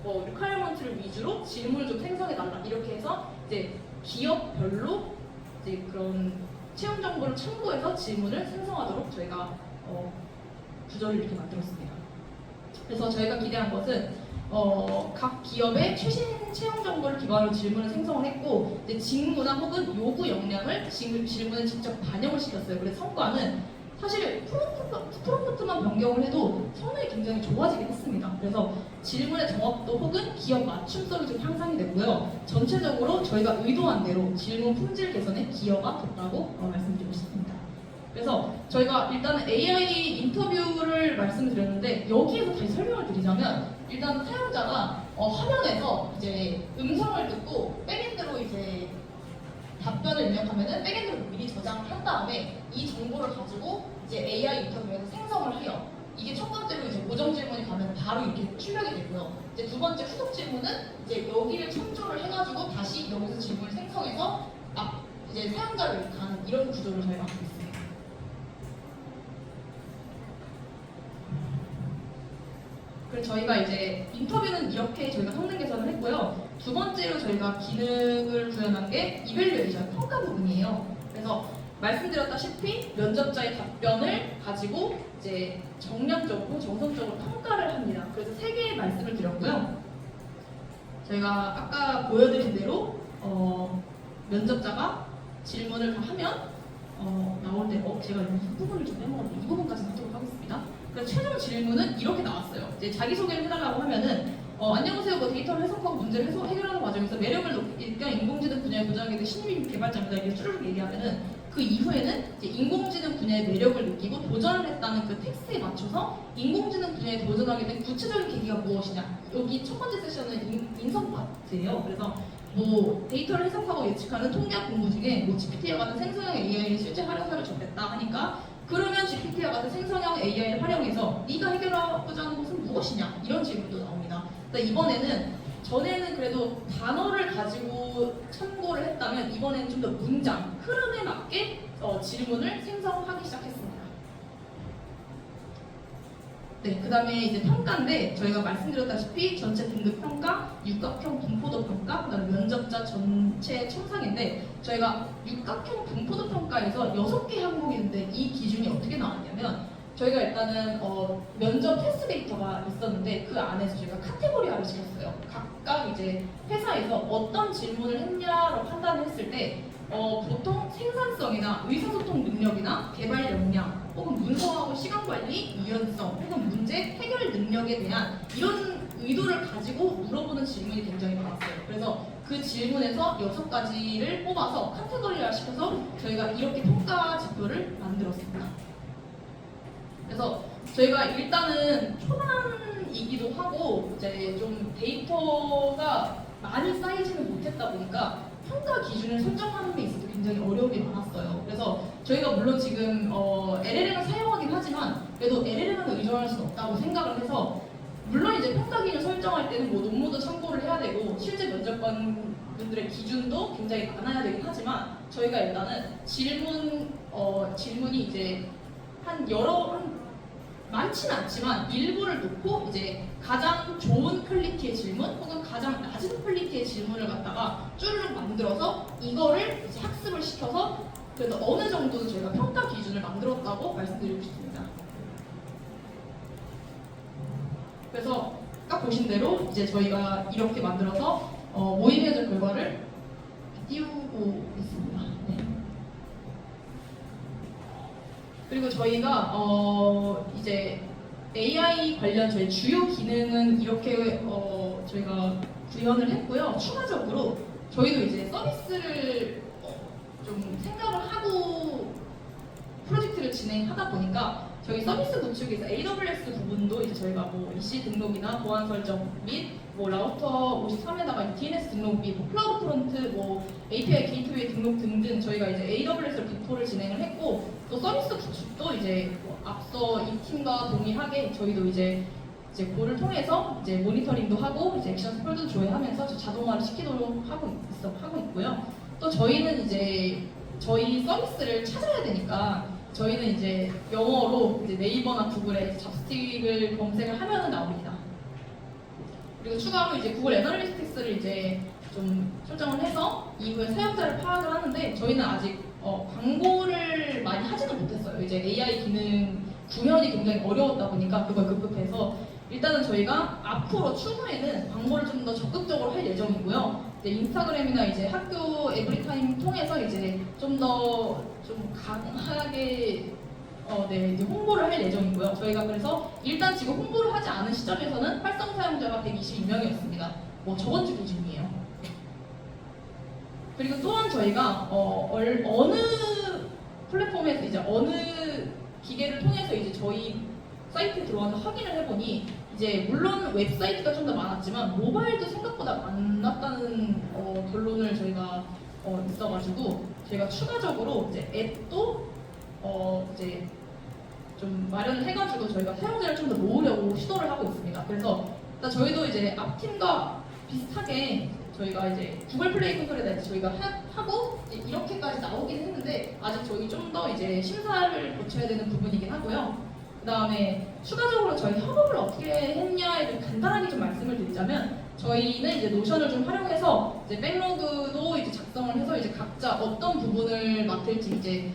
requirement를 위주로 질문을 좀 생성해달라 이렇게 해서 이제 기업별로 이제 그런 채용 정보를 참고해서 질문을 생성하도록 저희가 구조를 이렇게 만들었습니다. 그래서 저희가 기대한 것은 각 기업의 최신 채용 정보를 기반으로 질문을 생성을 했고 이제 직무나 혹은 요구 역량을 질문에 직접 반영을 시켰어요. 그래서 성과는 사실 프롬프트만 변경을 해도 성능이 굉장히 좋아지긴 했습니다. 그래서 질문의 정확도 혹은 기업 맞춤성이 좀 향상이 됐고요. 전체적으로 저희가 의도한 대로 질문 품질 개선에 기여가 됐다고 말씀드리고 싶습니다. 그래서 저희가 일단은 AI 인터뷰를 말씀드렸는데 여기에서 다시 설명을 드리자면 일단 사용자가 화면에서 이제 음성을 듣고 백엔드로 이제 답변을 입력하면은 백엔드로 미리 저장을 한 다음에 이 정보를 가지고 이제 AI 인터뷰에서 생성을 해요. 이게 첫 번째로 이제 고정 질문이 가면 바로 이렇게 출력이 되고요. 이제 두 번째 후속 질문은 이제 여기를 참조를 해가지고 다시 여기서 질문을 생성해서 이제 사용자를 가는 이런 구조를 저희가 하고 있습니다. 그래서 저희가 이제 인터뷰는 이렇게 저희가 성능 개선을 했고요. 두 번째로 저희가 기능을 구현한 게 이밸류에이션, 평가 부분이에요. 그래서 말씀드렸다시피 면접자의 답변을 가지고 이제 정량적으로 정성적으로 평가를 합니다. 그래서 3개의 말씀을 드렸고요. 저희가 아까 보여드린 대로 면접자가 질문을 다 하면 나올 때 제가 이 부분을 좀 빼먹었는데 이 부분까지 하도록 하겠습니다. 그래서 최종 질문은 이렇게 나왔어요. 이제 자기소개를 해달라고 하면은 안녕하세요. 데이터를 해석하고 문제를 해결하는 과정에서 매력을 높이니까 인공지능 분야에 도전하게 된 신입 개발자입니다. 이렇게 쭈르륵 얘기하면은 그 이후에는 이제 인공지능 분야의 매력을 느끼고 도전을 했다는 그 텍스트에 맞춰서 인공지능 분야에 도전하게 된 구체적인 계기가 무엇이냐. 여기 첫 번째 세션은 인성 파트예요. 그래서 데이터를 해석하고 예측하는 통계학 공부 중에 GPT와 같은 생성형 AI를 실제 활용사를 접했다 하니까 그러면 GPT와 같은 생성형 AI를 활용해서 네가 해결하고자 하는 것은 무엇이냐 이런 질문도 나옵니다. 그러니까 이번에는 전에는 그래도 단어를 가지고 참고를 했다면 이번에는 좀 더 문장, 흐름에 맞게 질문을 생성하기 시작했습니다. 네, 그 다음에 이제 평가인데 저희가 말씀드렸다시피 전체 등급 평가, 육각형 분포도 평가, 그 다음에 면접자 전체 첨삭인데 저희가 육각형 분포도 평가에서 6개 항목이 있는데 이 기준이 어떻게 나왔냐면 저희가 일단은 면접 패스 데이터가 있었는데 그 안에서 저희가 카테고리화를 시켰어요. 각각 이제 회사에서 어떤 질문을 했냐로 판단을 했을 때 보통 생산성이나 의사소통 능력이나 개발 역량 혹은 문서하고 시간관리, 유연성 혹은 문제 해결 능력에 대한 이런 의도를 가지고 물어보는 질문이 굉장히 많았어요. 그래서 그 질문에서 6가지를 뽑아서 카테고리화 시켜서 저희가 이렇게 평가 지표를 만들었습니다. 그래서 저희가 일단은 초반이기도 하고 이제 좀 데이터가 많이 쌓이지는 못했다 보니까 평가 기준을 설정하는 데 있어서 굉장히 어려움이 많았어요. 그래서 저희가 물론 지금 LLM을 사용하긴 하지만 그래도 LLM을 의존할 수는 없다고 생각을 해서 물론 이제 평가 기준 설정할 때는 논문도 참고를 해야 되고 실제 면접관분들의 기준도 굉장히 많아야 되긴 하지만 저희가 일단은 질문이 이제 많지는 않지만 일부를 놓고 이제 가장 좋은 퀄리티의 질문 혹은 가장 낮은 퀄리티의 질문을 갖다가 쭈르륵 만들어서 이거를 이제 학습을 시켜서 그래도 어느 정도는 저희가 평가 기준을 만들었다고 말씀드리고 싶습니다. 그래서 아까 보신 대로 이제 저희가 이렇게 만들어서 모의 면접 결과를 띄우고 있습니다. 네. 그리고 저희가 이제 AI 관련 저희 주요 기능은 이렇게 저희가 구현을 했고요. 추가적으로 저희도 이제 서비스를 좀 생각을 하고 프로젝트를 진행하다 보니까 저희 서비스 구축에서 AWS 부분도 이제 저희가 EC 등록이나 보안 설정 및 라우터 53에다가 DNS 등록 및 클라우드 프론트 API 게이트웨이 등록 등등 저희가 이제 AWS로 비포를 진행을 했고 또 서비스 구축도 이제 앞서 이 팀과 동일하게 저희도 이제 그를 통해서 이제 모니터링도 하고 이제 액션 스폴도 조회하면서 자동화를 시키도록 하고 있고요. 또 저희는 이제 저희 서비스를 찾아야 되니까 저희는 이제 영어로 이제 네이버나 구글에 잡스틱을 검색을 하면 나옵니다. 그리고 추가로 이제 구글 애널리틱스를 이제 좀 설정을 해서 이후에 사용자를 파악을 하는데 저희는 아직 광고를 많이 하지는 못했어요. 이제 AI 기능 구현이 굉장히 어려웠다 보니까 그걸 급급해서 일단은 저희가 앞으로 추후에는 광고를 좀 더 적극적으로 할 예정이고요. 이제 인스타그램이나 이제 학교 에브리타임 통해서 이제 좀 더 강하게 이제 홍보를 할 예정이고요. 저희가 그래서 일단 지금 홍보를 하지 않은 시점에서는 활성 사용자가 122명이었습니다. 저번 주 기준이에요. 그리고 또한 저희가 어느 플랫폼에서 이제 어느 기계를 통해서 이제 저희 사이트에 들어와서 확인을 해보니 이제 물론 웹사이트가 좀 더 많았지만 모바일도 생각보다 많았다는 결론을 저희가 있어가지고 저희가 추가적으로 이제 앱도 이제 좀 마련을 해가지고 저희가 사용자를 좀 더 모으려고 시도를 하고 있습니다. 그래서 일단 저희도 이제 앞팀과 비슷하게 저희가 이제 구글 플레이 콘솔에다 저희가 하고 이제 이렇게까지 나오긴 했는데 아직 저희 좀 더 이제 심사를 거쳐야 되는 부분이긴 하고요. 그 다음에 추가적으로 저희 협업을 어떻게 했냐에 좀 간단하게 좀 말씀을 드리자면 저희는 이제 노션을 좀 활용해서 이제 백로그도 이제 작성을 해서 이제 각자 어떤 부분을 맡을지 이제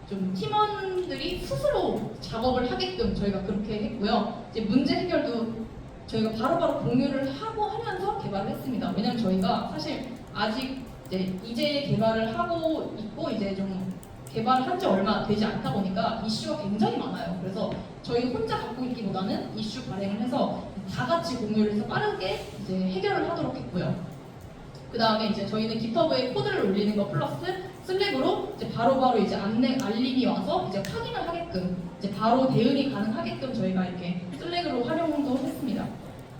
좀 팀원들이 스스로 작업을 하게끔 저희가 그렇게 했고요. 이제 문제 해결도 저희가 바로바로 공유를 하고 하면서 개발을 했습니다. 왜냐면 저희가 사실 아직 이제 개발을 하고 있고 이제 좀 개발을 한 지 얼마 되지 않다 보니까 이슈가 굉장히 많아요. 그래서 저희 혼자 갖고 있기보다는 이슈 발행을 해서 다 같이 공유를 해서 빠르게 이제 해결을 하도록 했고요. 그 다음에 이제 저희는 깃허브에 코드를 올리는 거 플러스 슬랙으로 이제 바로바로 이제 알림이 와서 이제 확인을 하게끔 이제 바로 대응이 가능하게끔 저희가 이렇게 슬랙으로 활용도 했습니다.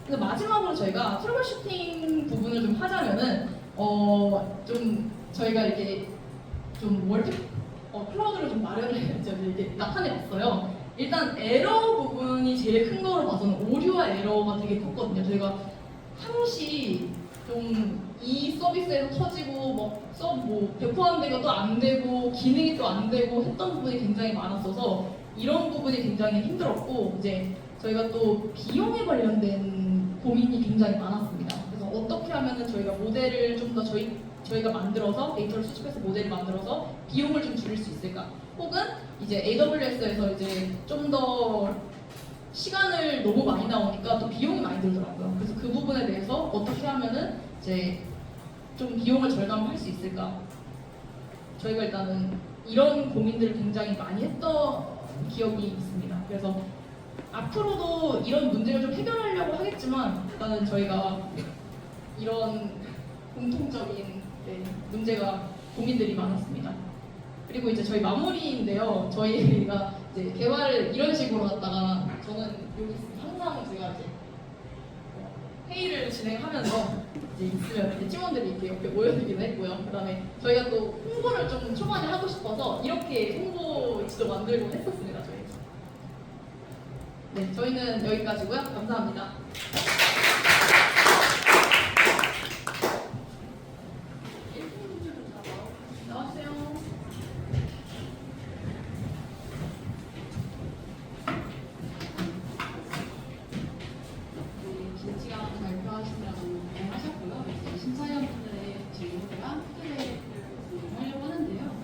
그래서 마지막으로 저희가 트러블 슈팅 부분을 좀 하자면은 좀 저희가 이렇게 좀 클라우드를 좀 마련을 이렇게 나타내봤어요. 일단 에러 부분이 제일 큰 거로 봐서는 오류와 에러가 되게 컸거든요. 저희가 항시 좀 이 서비스에서 터지고 배포하는 데가 또 안 되고 기능이 또 안 되고 했던 부분이 굉장히 많았어서 이런 부분이 굉장히 힘들었고 이제 저희가 또 비용에 관련된 고민이 굉장히 많았습니다. 그래서 어떻게 하면은 저희가 모델을 좀 더 저희가 만들어서 데이터를 수집해서 모델을 만들어서 비용을 좀 줄일 수 있을까? 혹은 이제 AWS에서 이제 좀 더 시간을 너무 많이 나오니까 또 비용이 많이 들더라고요. 그래서 그 부분에 대해서 어떻게 하면은 이제 좀 비용을 절감할 수 있을까? 저희가 일단은 이런 고민들을 굉장히 많이 했던 기억이 있습니다. 그래서 앞으로도 이런 문제를 좀 해결하려고 하겠지만 일단은 저희가 이런 공통적인 문제가 고민들이 많았습니다. 그리고 이제 저희 마무리인데요. 저희가 이제 개발을 이런 식으로 하다가 저는 여기 있습니다. 항상 제가 이제 회의를 진행하면서 이제 있으면 이제 팀원들이 이렇게 옆에 모여들기도 했고요. 그다음에 저희가 또 홍보를 좀 초반에 하고 싶어서 이렇게 홍보지도 만들고 했었습니다. 저희. 네, 저희는 여기까지고요. 감사합니다. 나와주세요. 김치가 발표하시느라고 하셨고요. 이제 심사위원분들의 질문이랑 피드백을 진행하려고 하는데요.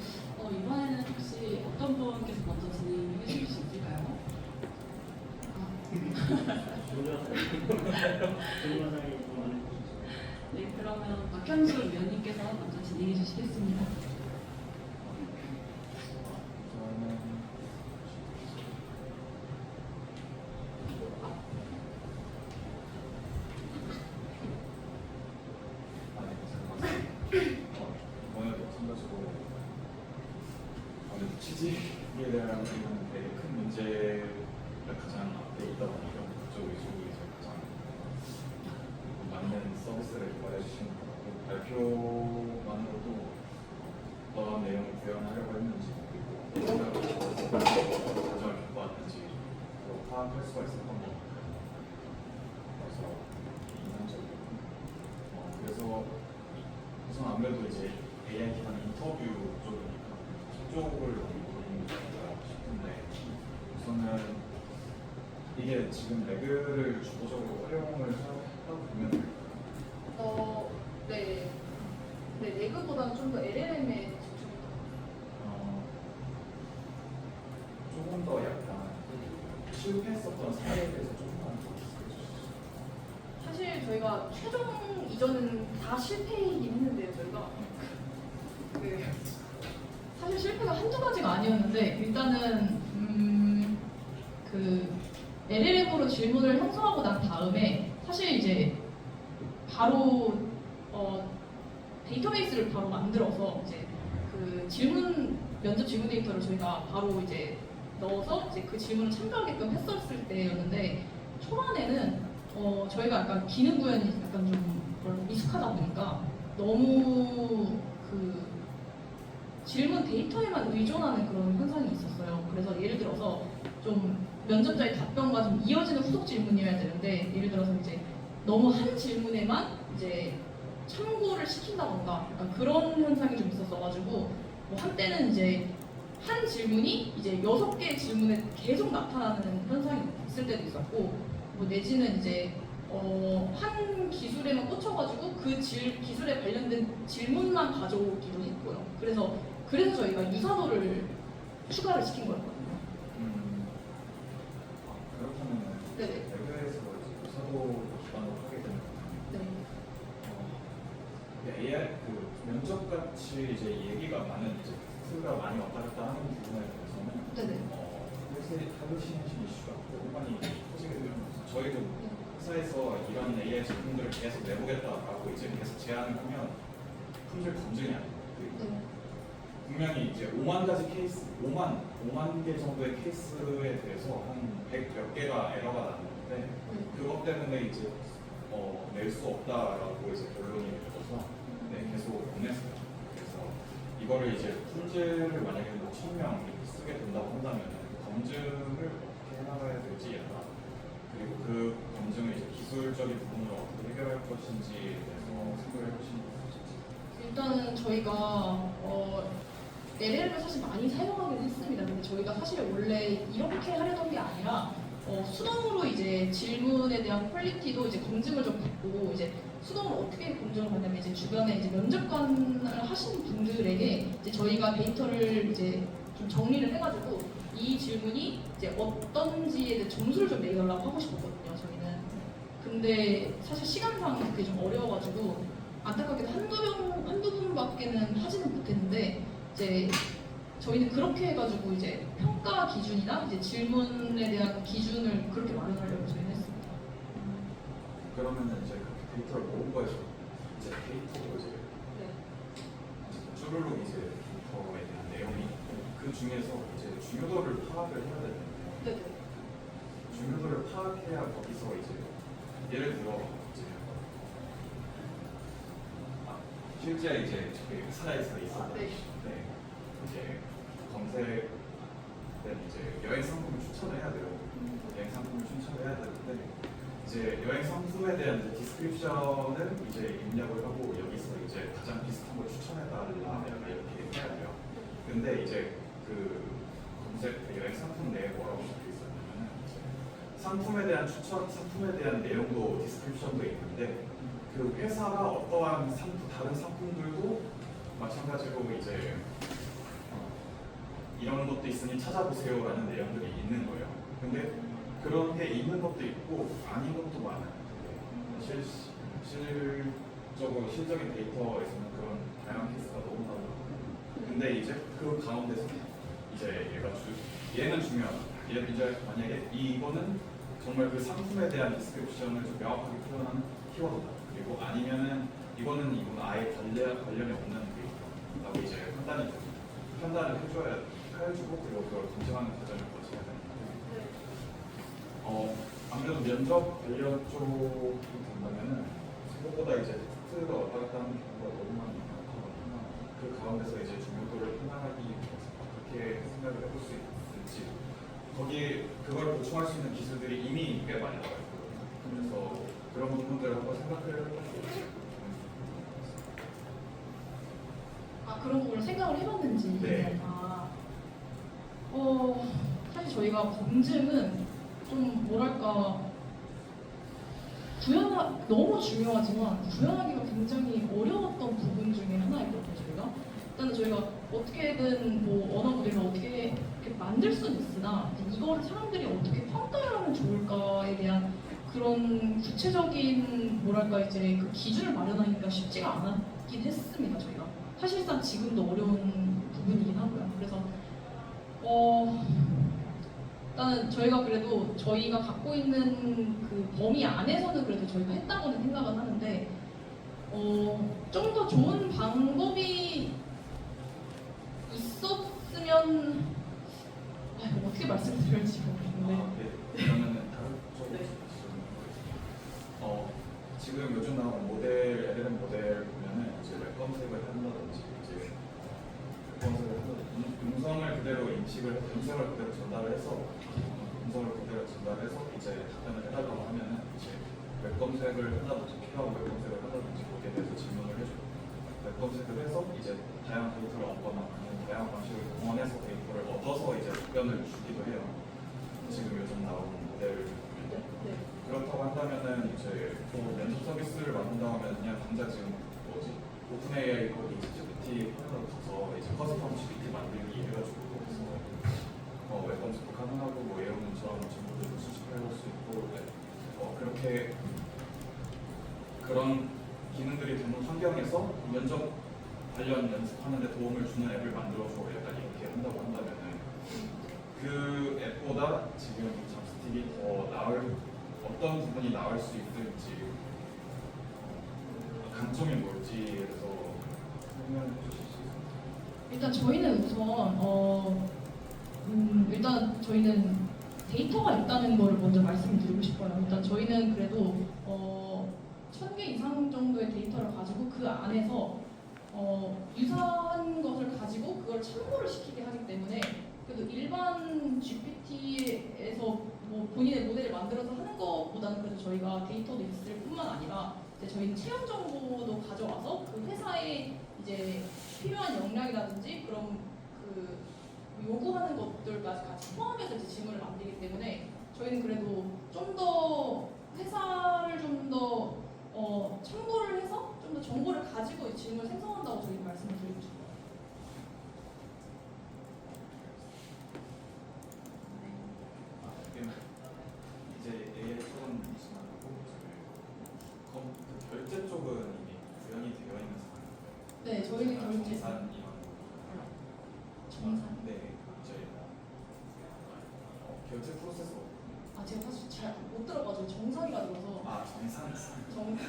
이번에는 혹시 어떤 분께서 먼저 진행해 주실 수 있을까요? 네, 그러면 박현수 위원님께서 먼저 진행해 주시겠습니다. 오늘도 참가적으로 아무래도 취직에 대한 되게 큰 문제가 가장 앞에 있다 보니까 그쪽 위주로 이제 가장 맞는 서비스를 개발해 주시는 것 같고 발표만으로도 어떤 내용을 구현하려고 했는지 그리고 어떤 과정을 겪어왔는지 파악할 수가 있었던 것 같아요. 그래서 인상적이고 그래서 우선 아무래도 이제 AI 기반 인터뷰 쪽이니까 그쪽을 보는 게 아닐까 싶은데 우선은 이게 지금 레그를 주도적으로 활용을 하고 보면 될까요? 네. 네, 레그보다는 좀 더 LLM에 집중했던 조금 더 약간 실패했었던 사례에 대해서 조금만 더 말씀해 주시죠. 사실 저희가 최종 이전은 다 실패이긴 했는데요, 저희가. 사실 실패가 한두 가지가 아니었는데 일단은 그 LLM으로 질문을 형성하고 난 다음에 사실 이제 바로 데이터베이스를 바로 만들어서 이제 그 면접 질문 데이터를 저희가 바로 이제 넣어서 이제 그 질문을 참가하게끔 했었을 때였는데 초반에는 저희가 약간 기능 구현이 약간 좀 미숙하다 보니까 너무 그 질문 데이터에만 의존하는 그런 현상이 있었어요. 그래서 예를 들어서 좀 면접자의 답변과 좀 이어지는 후속 질문이어야 되는데 예를 들어서 이제 너무 한 질문에만 이제 참고를 시킨다던가 약간 그런 현상이 좀 있었어가지고 뭐 한때는 이제 한 질문이 이제 6개의 질문에 계속 나타나는 현상이 있을 때도 있었고 뭐 내지는 이제 한 기술에만 꽂혀가지고 그 기술에 관련된 질문만 가져오기도 했고요. 그래서 저희가 유사도를 추가를 시킨 거였거든요. 그렇다면 네네. 외부에서 사고 기반으로 하게 되는 네. AI 그 면접 같이 이제 얘기가 많은 이제 수가 많이 왔다 갔다 하는 부분에 대해서는 네네. 하드신 이슈가 너무 많이 터지게 되면 저희도 회사에서 이런 AI 제품들을 계속 내보겠다라고 이제 계속 제안을 하면 품질 검증이 안 돼요. 네. 분명히 이제 5만 가지 케이스, 5만 개 정도의 케이스에 대해서 한 100 몇 개가 에러가 났는데 그것 때문에 이제 낼 수 없다라고 이제 결론이 내려져서 계속 못 냈어요. 그래서 이거를 이제 품질을 만약에 뭐 1000명 쓰게 된다고 한다면 그 검증을 어떻게 해나가야 될지 약간 그리고 그 검증을 이제 기술적인 부분을 어떻게 해결할 것인지에 대해서 생각을 해보신 분 있으신지. 일단은 저희가 LLM을 사실 많이 사용하긴 했습니다. 근데 저희가 사실 원래 이렇게 하려던 게 아니라 수동으로 이제 질문에 대한 퀄리티도 이제 검증을 좀 받고 이제 수동으로 어떻게 검증을 받냐면 이제 주변에 이제 면접관을 하시는 분들에게 이제 저희가 데이터를 이제 좀 정리를 해가지고 이 질문이 이제 어떤지에 대해 점수를 좀 매겨달라고 하고 싶었거든요. 저희는. 근데 사실 시간상 그게 좀 어려워가지고 안타깝게도 한두 분밖에는 하지는 못했는데 이제 저희는 그렇게 해가지고 이제 평가 기준이나 이제 질문에 대한 기준을 그렇게 마련하려고 저희는 했습니다. 그러면은 이제 그렇게 데이터를 모은 거에서 이제 데이터로 이제 네. 쭈루룩 이제 데이터에 대한 내용이 있고 그 중에서 이제 중요도를 파악을 해야 되는데 네네. 중요도를 파악해야 거기서 이제 예를 들어 이제 실제 이제 저희 회사에서 있었던 네. 이제 검색된 이제 여행 상품을 추천해야 돼요. 여행 상품을 추천해야 되는데 이제 여행 상품에 대한 이제 디스크립션을 이제 입력을 하고 여기서 이제 가장 비슷한 걸 추천해달라 약간 이렇게 해야 돼요. 근데 이제 그 검색 여행 상품 내에 뭐라고 적혀 있었냐면 상품에 대한 추천, 상품에 대한 내용도 디스크립션도 있는데 그 회사가 어떠한 다른 상품들도 마찬가지로 이제 이런 것도 있으니 찾아보세요라는 내용들이 있는 거예요. 근데 그런 게 있는 것도 있고 아닌 것도 많아요. 실적인 데이터에서는 그런 다양한 케이스가 너무 많아요. 근데 이제 그 가운데서 이제 얘는 중요하다. 얘 이제 만약에 이거는 정말 그 상품에 대한 디스크립션을 좀 명확하게 표현하는 키워드다. 그리고 아니면은 이거는 아예 관련이 없는 데이터라고 이제 판단을 해주고 그리고 그걸 검증하는 과정을 거쳐야 되는데 아무래도 면접 관련 쪽이 된다면은 생각보다 이제 텍스트가 왔다 갔다 하는 경우가 너무 많이 많거든요. 그 가운데서 이제 중요도를 판단하기 위해서 어떻게 생각을 해볼 수 있을지 거기에 그걸 보충할 수 있는 기술들이 이미 꽤 많이 나와 있거든요. 그래서 그런 부분들을 한번 생각을 해보고 그런 부분을 생각을 해봤는지. 네. 사실 저희가 검증은 좀 뭐랄까 너무 중요하지만 구현하기가 굉장히 어려웠던 부분 중에 하나였거든요. 저희가 어떻게든 뭐 언어 모델을 어떻게 이렇게 만들 수는 있으나 이거를 사람들이 어떻게 평가를 하면 좋을까에 대한 그런 구체적인 뭐랄까 이제 그 기준을 마련하기가 쉽지가 않았긴 했습니다. 저희가 사실상 지금도 어려운 부분이긴 하고요. 그래서 일단은 저희가 그래도 저희가 갖고 있는 그 범위 안에서는 그래도 저희가 했다고는 생각은 하는데 좀 더 좋은 방법이 있었으면 이거 어떻게 말씀드릴지 모르겠는데 그러면은 다른 쪽으로 지금 요즘 나온 LLM 모델 보면은 이제 웹 검색을 한다든지 이제 웹 검색을 한다든지 음성을 그대로 음성을 그대로 전달해서 이제 답변을 해달라고 하면은 이제 웹 검색을 한다든지 필요한 웹 검색을 한다든지 거기에 대해서 질문을 해주고 웹 검색을 해서 이제 다양한 데이터를 얻거나 아니면 다양한 방식을 동원해서 데이터를 얻어서 이제 답변을 주기도 해요. 지금 요즘 나온 모델 그렇다고 한다면은 이제 면접 서비스를 만든다고 하면 그냥 당장 지금 오픈 AI 거기 GPT 화면으로 가서 이제 커스텀 GPT 만들기 해가지고 그래서 웹 검색도 가능하고 뭐 예언문처럼 정보들도 수집해 올 수 있고 네. 그렇게 그런 기능들이 되는 환경에서 면접 관련 연습하는 데 도움을 주는 앱을 만들어줘 약간 이렇게 한다고 한다면은 그 앱보다 지금 잡스틱이 더 나을 어떤 부분이 나을 수 있을지 강점이 뭘지에 대해서 설명해 주실 수 있어요? 일단 저희는 우선 일단 저희는 데이터가 있다는 거를 먼저 말씀드리고 싶어요. 일단 저희는 그래도 1000개 이상 정도의 데이터를 가지고 그 안에서 유사한 것을 가지고 그걸 참고를 시키게 하기 때문에 그래도 일반 GPT에서 뭐 본인의 모델을 만들어서 하는 것보다는 그래도 저희가 데이터도 있을 뿐만 아니라 이제 저희는 체험 정보도 가져와서 그 회사에 이제 필요한 역량이라든지 그런 그 요구하는 것들까지 같이 포함해서 이제 질문을 만들기 때문에 저희는 그래도 좀 더 회사를 좀 더 참고를 해서 좀 더 정보를 가지고 이 질문을 생성한다고 저희 말씀을 드리고 싶어요. 이제 AI 처럼이지만 그 결제 쪽은 이미 구현이 되어 있는 상황인가요? 네, 저희는 결제 정산 이런 정산. 네, 저희 결제 프로세서 제가 사실 잘 못 들어가지고 정상이라 들어서 정산 죄송합니다.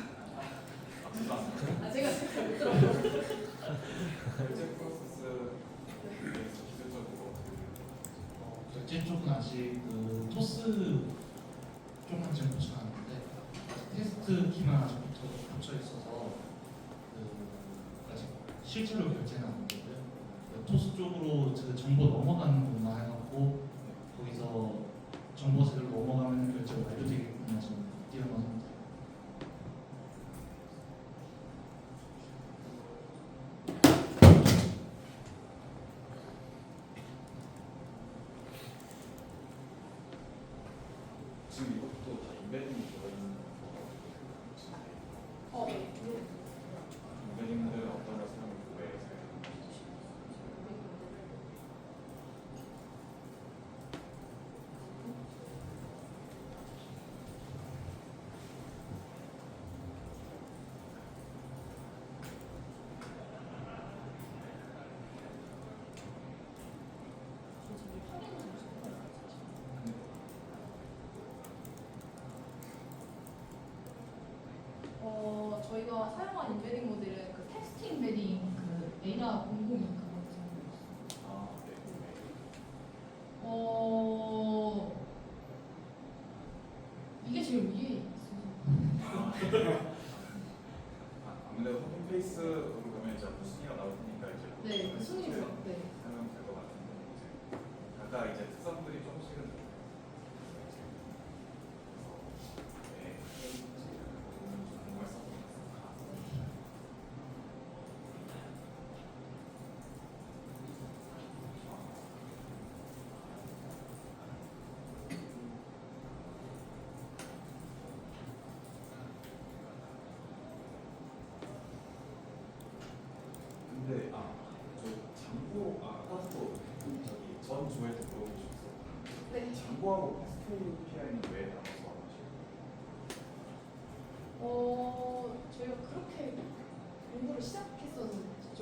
제가 잘 못 들어가지고 결제 프로세스 대해서 기술적으로 결제 쪽은 아직 그 토스 쪽만 지금 붙여놨는데 테스트 키만 아직 붙여 있어서 아직 실제로 결제는 안 되고요. 토스 쪽으로 그 정보 넘어가는 것만 해갖고 거기서 정보 제대로 넘어가면 결제가 완료되겠구나 지금 뛰어난 상태. 지금 이것도 다 인베딩이 들어있는 거거든요. 네. 인베딩 모델은 어떤 걸 사용하고 왜 사용하는지 저희가 사용한 인베딩 모델은 그 텍스트 인베딩 그 에이다 00 그거 사용했어요. 이게 제일 위에 있어요. 아무래도 홈페이스로 보면 이제 순위가 나올 테니까 이제 네, 그 순위가 네. 사용될 것 같은데 이제 각각 이제 특성들이 조금씩은 근데 저 장고 아까도 저기 전 조회도 물어보셨어. 네. 장고하고 SKPI는 왜 나눠서 하시나요? 저희가 그렇게 공부를 시작했어서 좀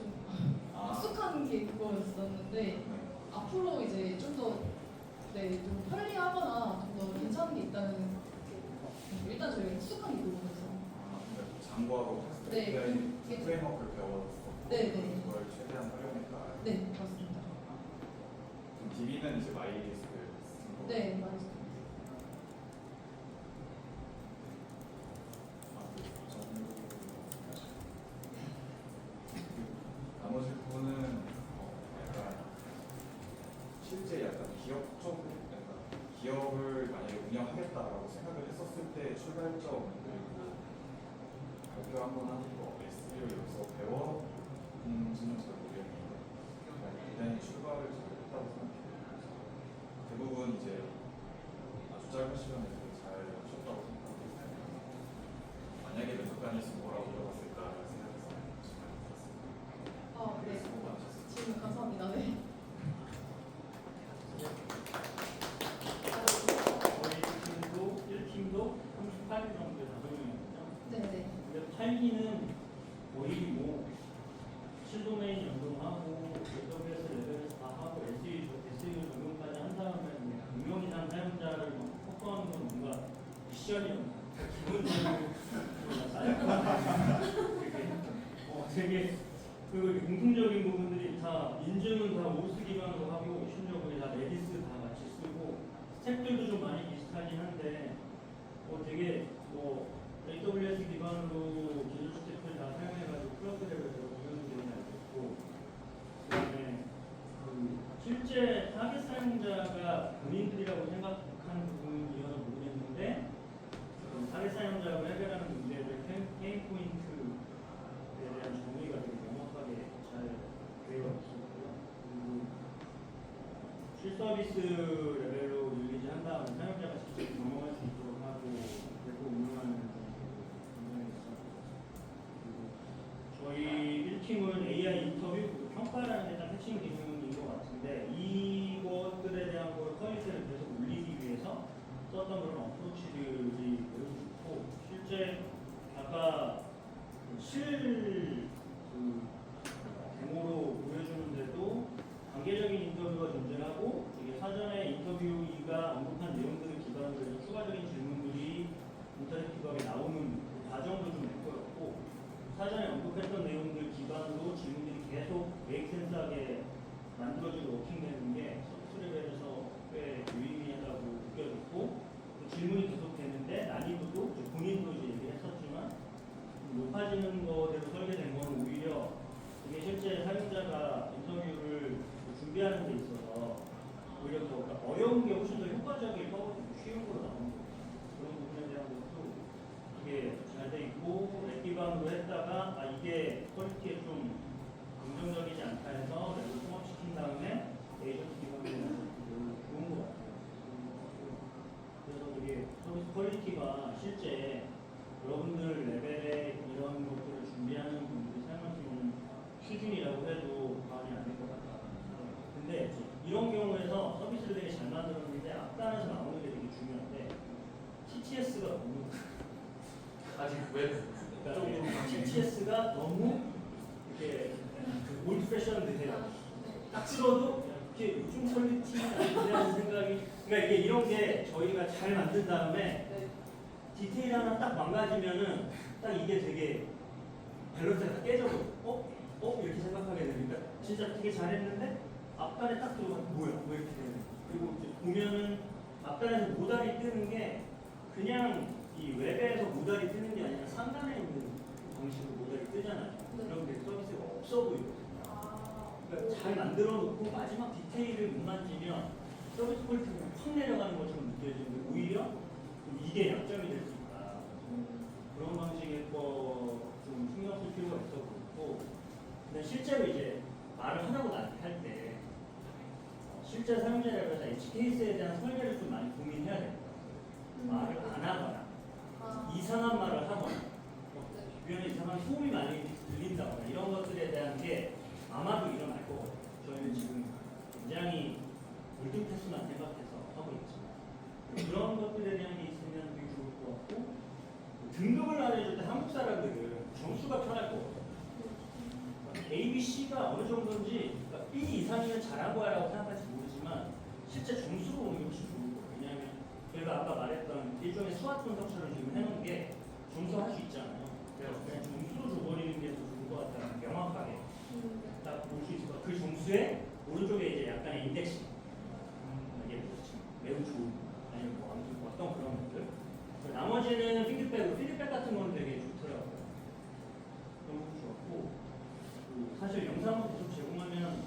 아. 익숙한 게 그거였었는데 네. 앞으로 이제 좀 더 좀 편리하거나 좀 더 괜찮은 게 있다는 게 일단 저희가 익숙한 게 그거여서 그러니까 장고하고 네, SKPI 그게- 프레임워크를 배웠어. 네, 네. 그걸 최대한 활용했다. 네 그렇습니다. 그럼 DB는 이제 마이스크를 쓴 거고. 네 맞습니다. 나머지 부분은 약간 실제 약간 기업 쪽 약간 기업을 만약에 운영하겠다라고 생각을 했었을 때 출발점 그리고 발표 한번 하는 거 SEO 여기서 배워는지는 잘 모르겠는데 굉장히 출발을 잘 했다고 생각해요. 그래서 대부분 이제 아주 짧은 시간에 되게 잘 하셨다고 생각하고 있어요. 만약에 면접관이었으면 뭐라고 물어봤을까 생각해서 정말 들었습니다. 네. 수고 많으셨습니다. 질문 감사합니다. 네. 살기는 거의 뭐 실도메인 연동하고 AWS 레벨에서 다 하고 SE 적용까지 한 다음에 100명 이상 사용자를 막 확보하는 건 뭔가 미션이었나? 기본적으로 되게 그 공통적인 부분들이 다 인증은 다 오스 기반으로 하고 심지어 거기 다 레디스 다 같이 쓰고 스택들도 좀 많이 비슷하긴 한데 되게 뭐 AWS 기반으로 기술 스택들 다 사용해가지고 클러스 레벨에서 운영되는 알겠고 그다음에 그 실제 타겟 사용자가 본인들이라고 생각하는 부분이어서 모르겠는데 타겟 사용자가 해결하는 문제를 페인 포인트에 대한 정의가 되게 명확하게 잘 되어 있었고요. 그리고 실서비스 레벨로 릴리즈한 다음에 사용자가 직접 경험할 수 있도록 하고 그리고 운영하는 굉장히 있었고 그리고 저희 1팀은 AI 인터뷰 그리고 평가라는 게 딱 핵심 기능인 것 같은데 이것들에 대한 걸 퀄리티를 계속 올리기 위해서 썼던 그런 어프로치들이 매우 좋고 실제 아까 데모로 보여주는데도 단계적인 인터뷰가 존재하고 이게 사전에 인터뷰이가 언급한 내용들을 기반으로 해서 추가적인 질문들이 인터랙티브하게 나오는 그 과정도 좀 매끄럽고 사전에 언급했던 내용들 기반으로 질문들이 계속 메이크센스하게 만들어지고 워킹되는 게 서비스 레벨에서 꽤 유의미하다고 느껴졌고 그 질문이 계속되는데 난이도도 본인도 이제 얘기를 했었지만 높아지는 거대로 설계된 건 오히려 이게 실제 사용자가 인터뷰를 준비하는 데 있어서 오히려 더 그러니까 어려운 게 훨씬 더 효과적일 거거든요. 쉬운 거로 나오는 거 그런 부분에 대한 것도 이게 잘 돼 있고 랩 기반으로 했다가 이게 퀄리티에 좀 긍정적이지 않다 해서 랩을 통합시킨 다음에 에이전트 기반으로 되는 것도 좋은 것 같아요. 그래서 되게 서비스 퀄리티가 실제 여러분들 레벨에 이런 것들을 준비하는 분들이 사용할 수 있는 수준이라고 해도 과언이 아닐 것 같다. 근데 이런 경우에서 서비스를 되게 잘 만들었는데 앞단에서 나오는 게 되게 중요한데 TTS가 너무 아직 왜? 그러니까 TTS가 너무 이렇게 올드 패션드해요. 딱 찍어도 이렇게 요즘 퀄리티는 아니라는 생각이 그러니까 이게 이런 게 저희가 잘 만든 다음에 디테일 하나 딱 망가지면은 딱 이게 되게 밸런스가 다 깨져버려. 이렇게 생각하게 되니까 진짜 되게 잘했는데 앞단에 딱 들어가면 뭐야? 왜 이렇게 되는 거야? 그리고 이제 보면은 앞단에서 모달이 뜨는 게 그냥 이 웹에서 모달이 뜨는 게 아니라 상단에 있는 방식으로 모달이 뜨잖아요. 그럼 그 서비스가 없어 보이거든요. 그러니까 잘 만들어 놓고 마지막 디테일을 못 만지면 서비스 퀄리티가 확 내려가는 것처럼 느껴지는데 오히려 이게 약점이 될 수 있다. 그런 방식의 거 좀 신경 쓸 필요가 있어 보이고 근데 실제로 이제 말을 하라고 할 때 실제 사용자라고 해서 에치 케이스에 대한 설계를 좀 많이 고민해야 됩니다. 말을 안 하거나 이상한 말을 하거나 주변에 이상한 소음이 많이 들린다거나 이런 것들에 대한 게 아마도 일어날 거거든요. 저희는 지금 굉장히 골든패스만 생각해서 하고 있지만 그런 것들에 대한 게 있으면 되게 좋을 것 같고 등급을 나눠줄 때 한국 사람들은 점수가 편할 거거든요. A, B, C가 어느 정도인지 그러니까 B 이상이면 잘한 거라고 생각할지 모르지만 실제 점수로 보는 게 훨씬 좋은 거예요. 왜냐하면 저희가 아까 말했던 일종의 수학 분석처럼 지금 해놓은 게 점수할 수 있잖아요. 그래서 그냥 점수로 줘버리는 게 더 좋을 것 같다는 명확하게 딱 볼 수 있을 것 같아요. 그 점수에 오른쪽에 이제 약간의 인덱싱 이게 뭐지? 매우 좋은 아니면 뭐 아무튼 어떤 그런 것들 나머지는 피드백 같은 건 되게 좋더라고요. 그런 것도 좋았고 사실 영상을 계속 제공하면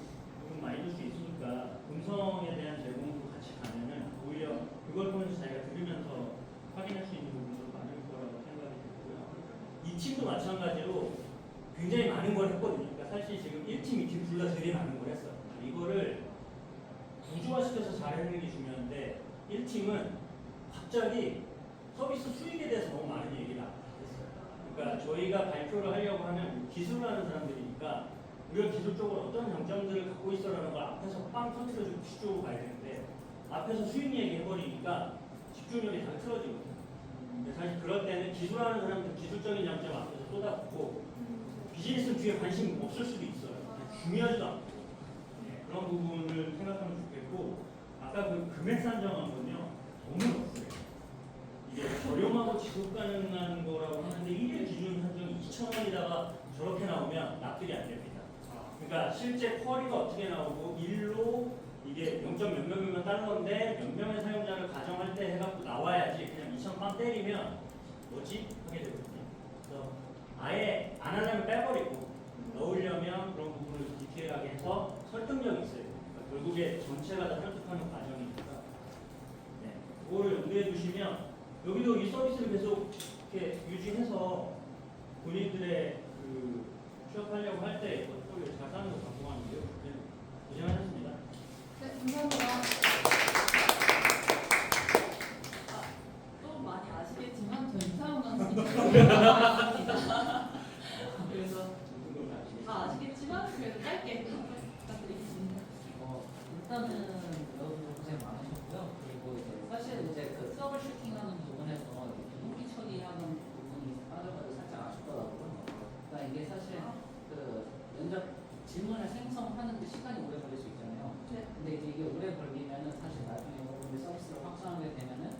돈 많이 줄 수 있으니까 음성에 대한 제공도 같이 가면은 오히려 그걸 보면서 자기가 들으면서 확인할 수 있는 부분도 많을 거라고 생각이 들고요. 이 팀도 마찬가지로 굉장히 많은 걸 했거든요. 그러니까 사실 지금 1팀, 2팀 둘 다 되게 많은 걸 했어요. 이거를 구조화시켜서 잘하는 게 중요한데 1팀은 갑자기 서비스 수익에 대해서 너무 많은 얘기를 했어요. 그러니까 저희가 발표를 하려고 하면 기술을 하는 사람들이니까 우리가 기술적으로 어떤 장점들을 갖고 있어라는 걸 앞에서 빵 터뜨려주고 뒤쪽으로 가야 되는데 앞에서 수익 얘기 해버리니까 집중력이 다 틀어지거든요. 근데 사실 그럴 때는 기술하는 사람들 기술적인 장점 앞에서 쏟아붓고 비즈니스 뒤에 관심 없을 수도 있어요. 중요하지도 않고 그런 부분을 생각하면 좋겠고 아까 그 금액 산정한 건요 너무 높아요. 이게 저렴하고 지속 가능한 거라고 하는데 1일 기준 산정이 2,000원이다가 저렇게 나오면 납득이 안 됩니다. 그러니까 실제 쿼리가 어떻게 나오고 일로 이게 0. 몇 명이면 달러인데 몇 명의 사용자를 가정할 때 해갖고 나와야지 그냥 2,000 빵 때리면 뭐지? 하게 되거든요. 그래서 아예 안 하려면 빼버리고 넣으려면 그런 부분을 디테일하게 해서 설득력이 있어요. 그러니까 결국에 전체가 다 설득하는 과정이니까 네, 그거를 염두에 두시면 여기도 이 서비스를 계속 이렇게 유지해서 본인들의 그 취업하려고 할 때 포트폴리오 잘 쌓는 거 궁금한데요. 네, 고생하셨습니다. 네, 감사합니다. 또 많이 아시겠지만 저 이상한 강사입니다. 그래서 다 아시겠지만 그래도 짧게 부탁드리겠습니다. 일단은 여러분 고생 많으셨고요. 그리고 이제 사실 이제 그 서버 슈팅하는 부분에서 비동기 처리하는 부분이 빠져가지고 살짝 아쉽더라고요. 그러니까 이게 사실 그 면접 질문을 생성하는 데 시간이 오래 걸릴 수 있잖아요. 네. 근데 이제 이게 오래 걸리면은 사실 나중에 여러분들 서비스를 확장하게 되면은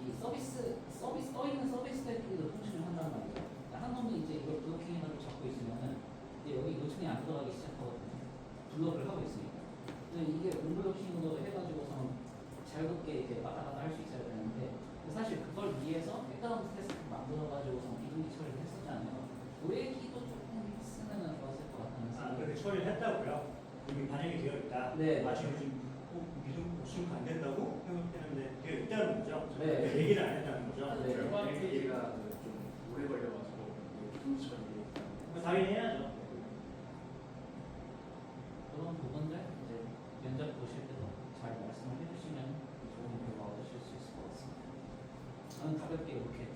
이 서비스 떠 있는 서비스들끼리도 통신을 한단 말이에요. 그러니까 한 놈이 이제 이걸 블로킹해가지고 잡고 있으면은 이제 여기 요청이 안 들어가기 시작하거든요. 블록을 하고 있으니까. 근데 이게 언블로킹으로 해가지고서 자유롭게 이제 왔다 갔다 할 수 있어야 되는데 사실 그걸 위해서 백그라운드 테스트를 만들어가지고서 비동기 처리를 했었잖아요. 그 얘기도 조금 했으면 좋았을 것 같다는 아, 생각이 그렇게 처리를 했다고요? 이미 반영이 되어 있다. 네. 지금 믿음 없으면 안 된다고 생각했는데 되어 있다는 거죠? 네. 그러니까 얘기를 안 했다는 거죠? 네. 결과 얘기가 좀 오래 걸려가지고 비동기 처리 당연히 해야죠. 그런 부분들 이제 면접 보실 때도 잘 말씀을 해주시면 좋은 결과 얻으실 수 있을 것 같습니다. 저는 가볍게 이렇게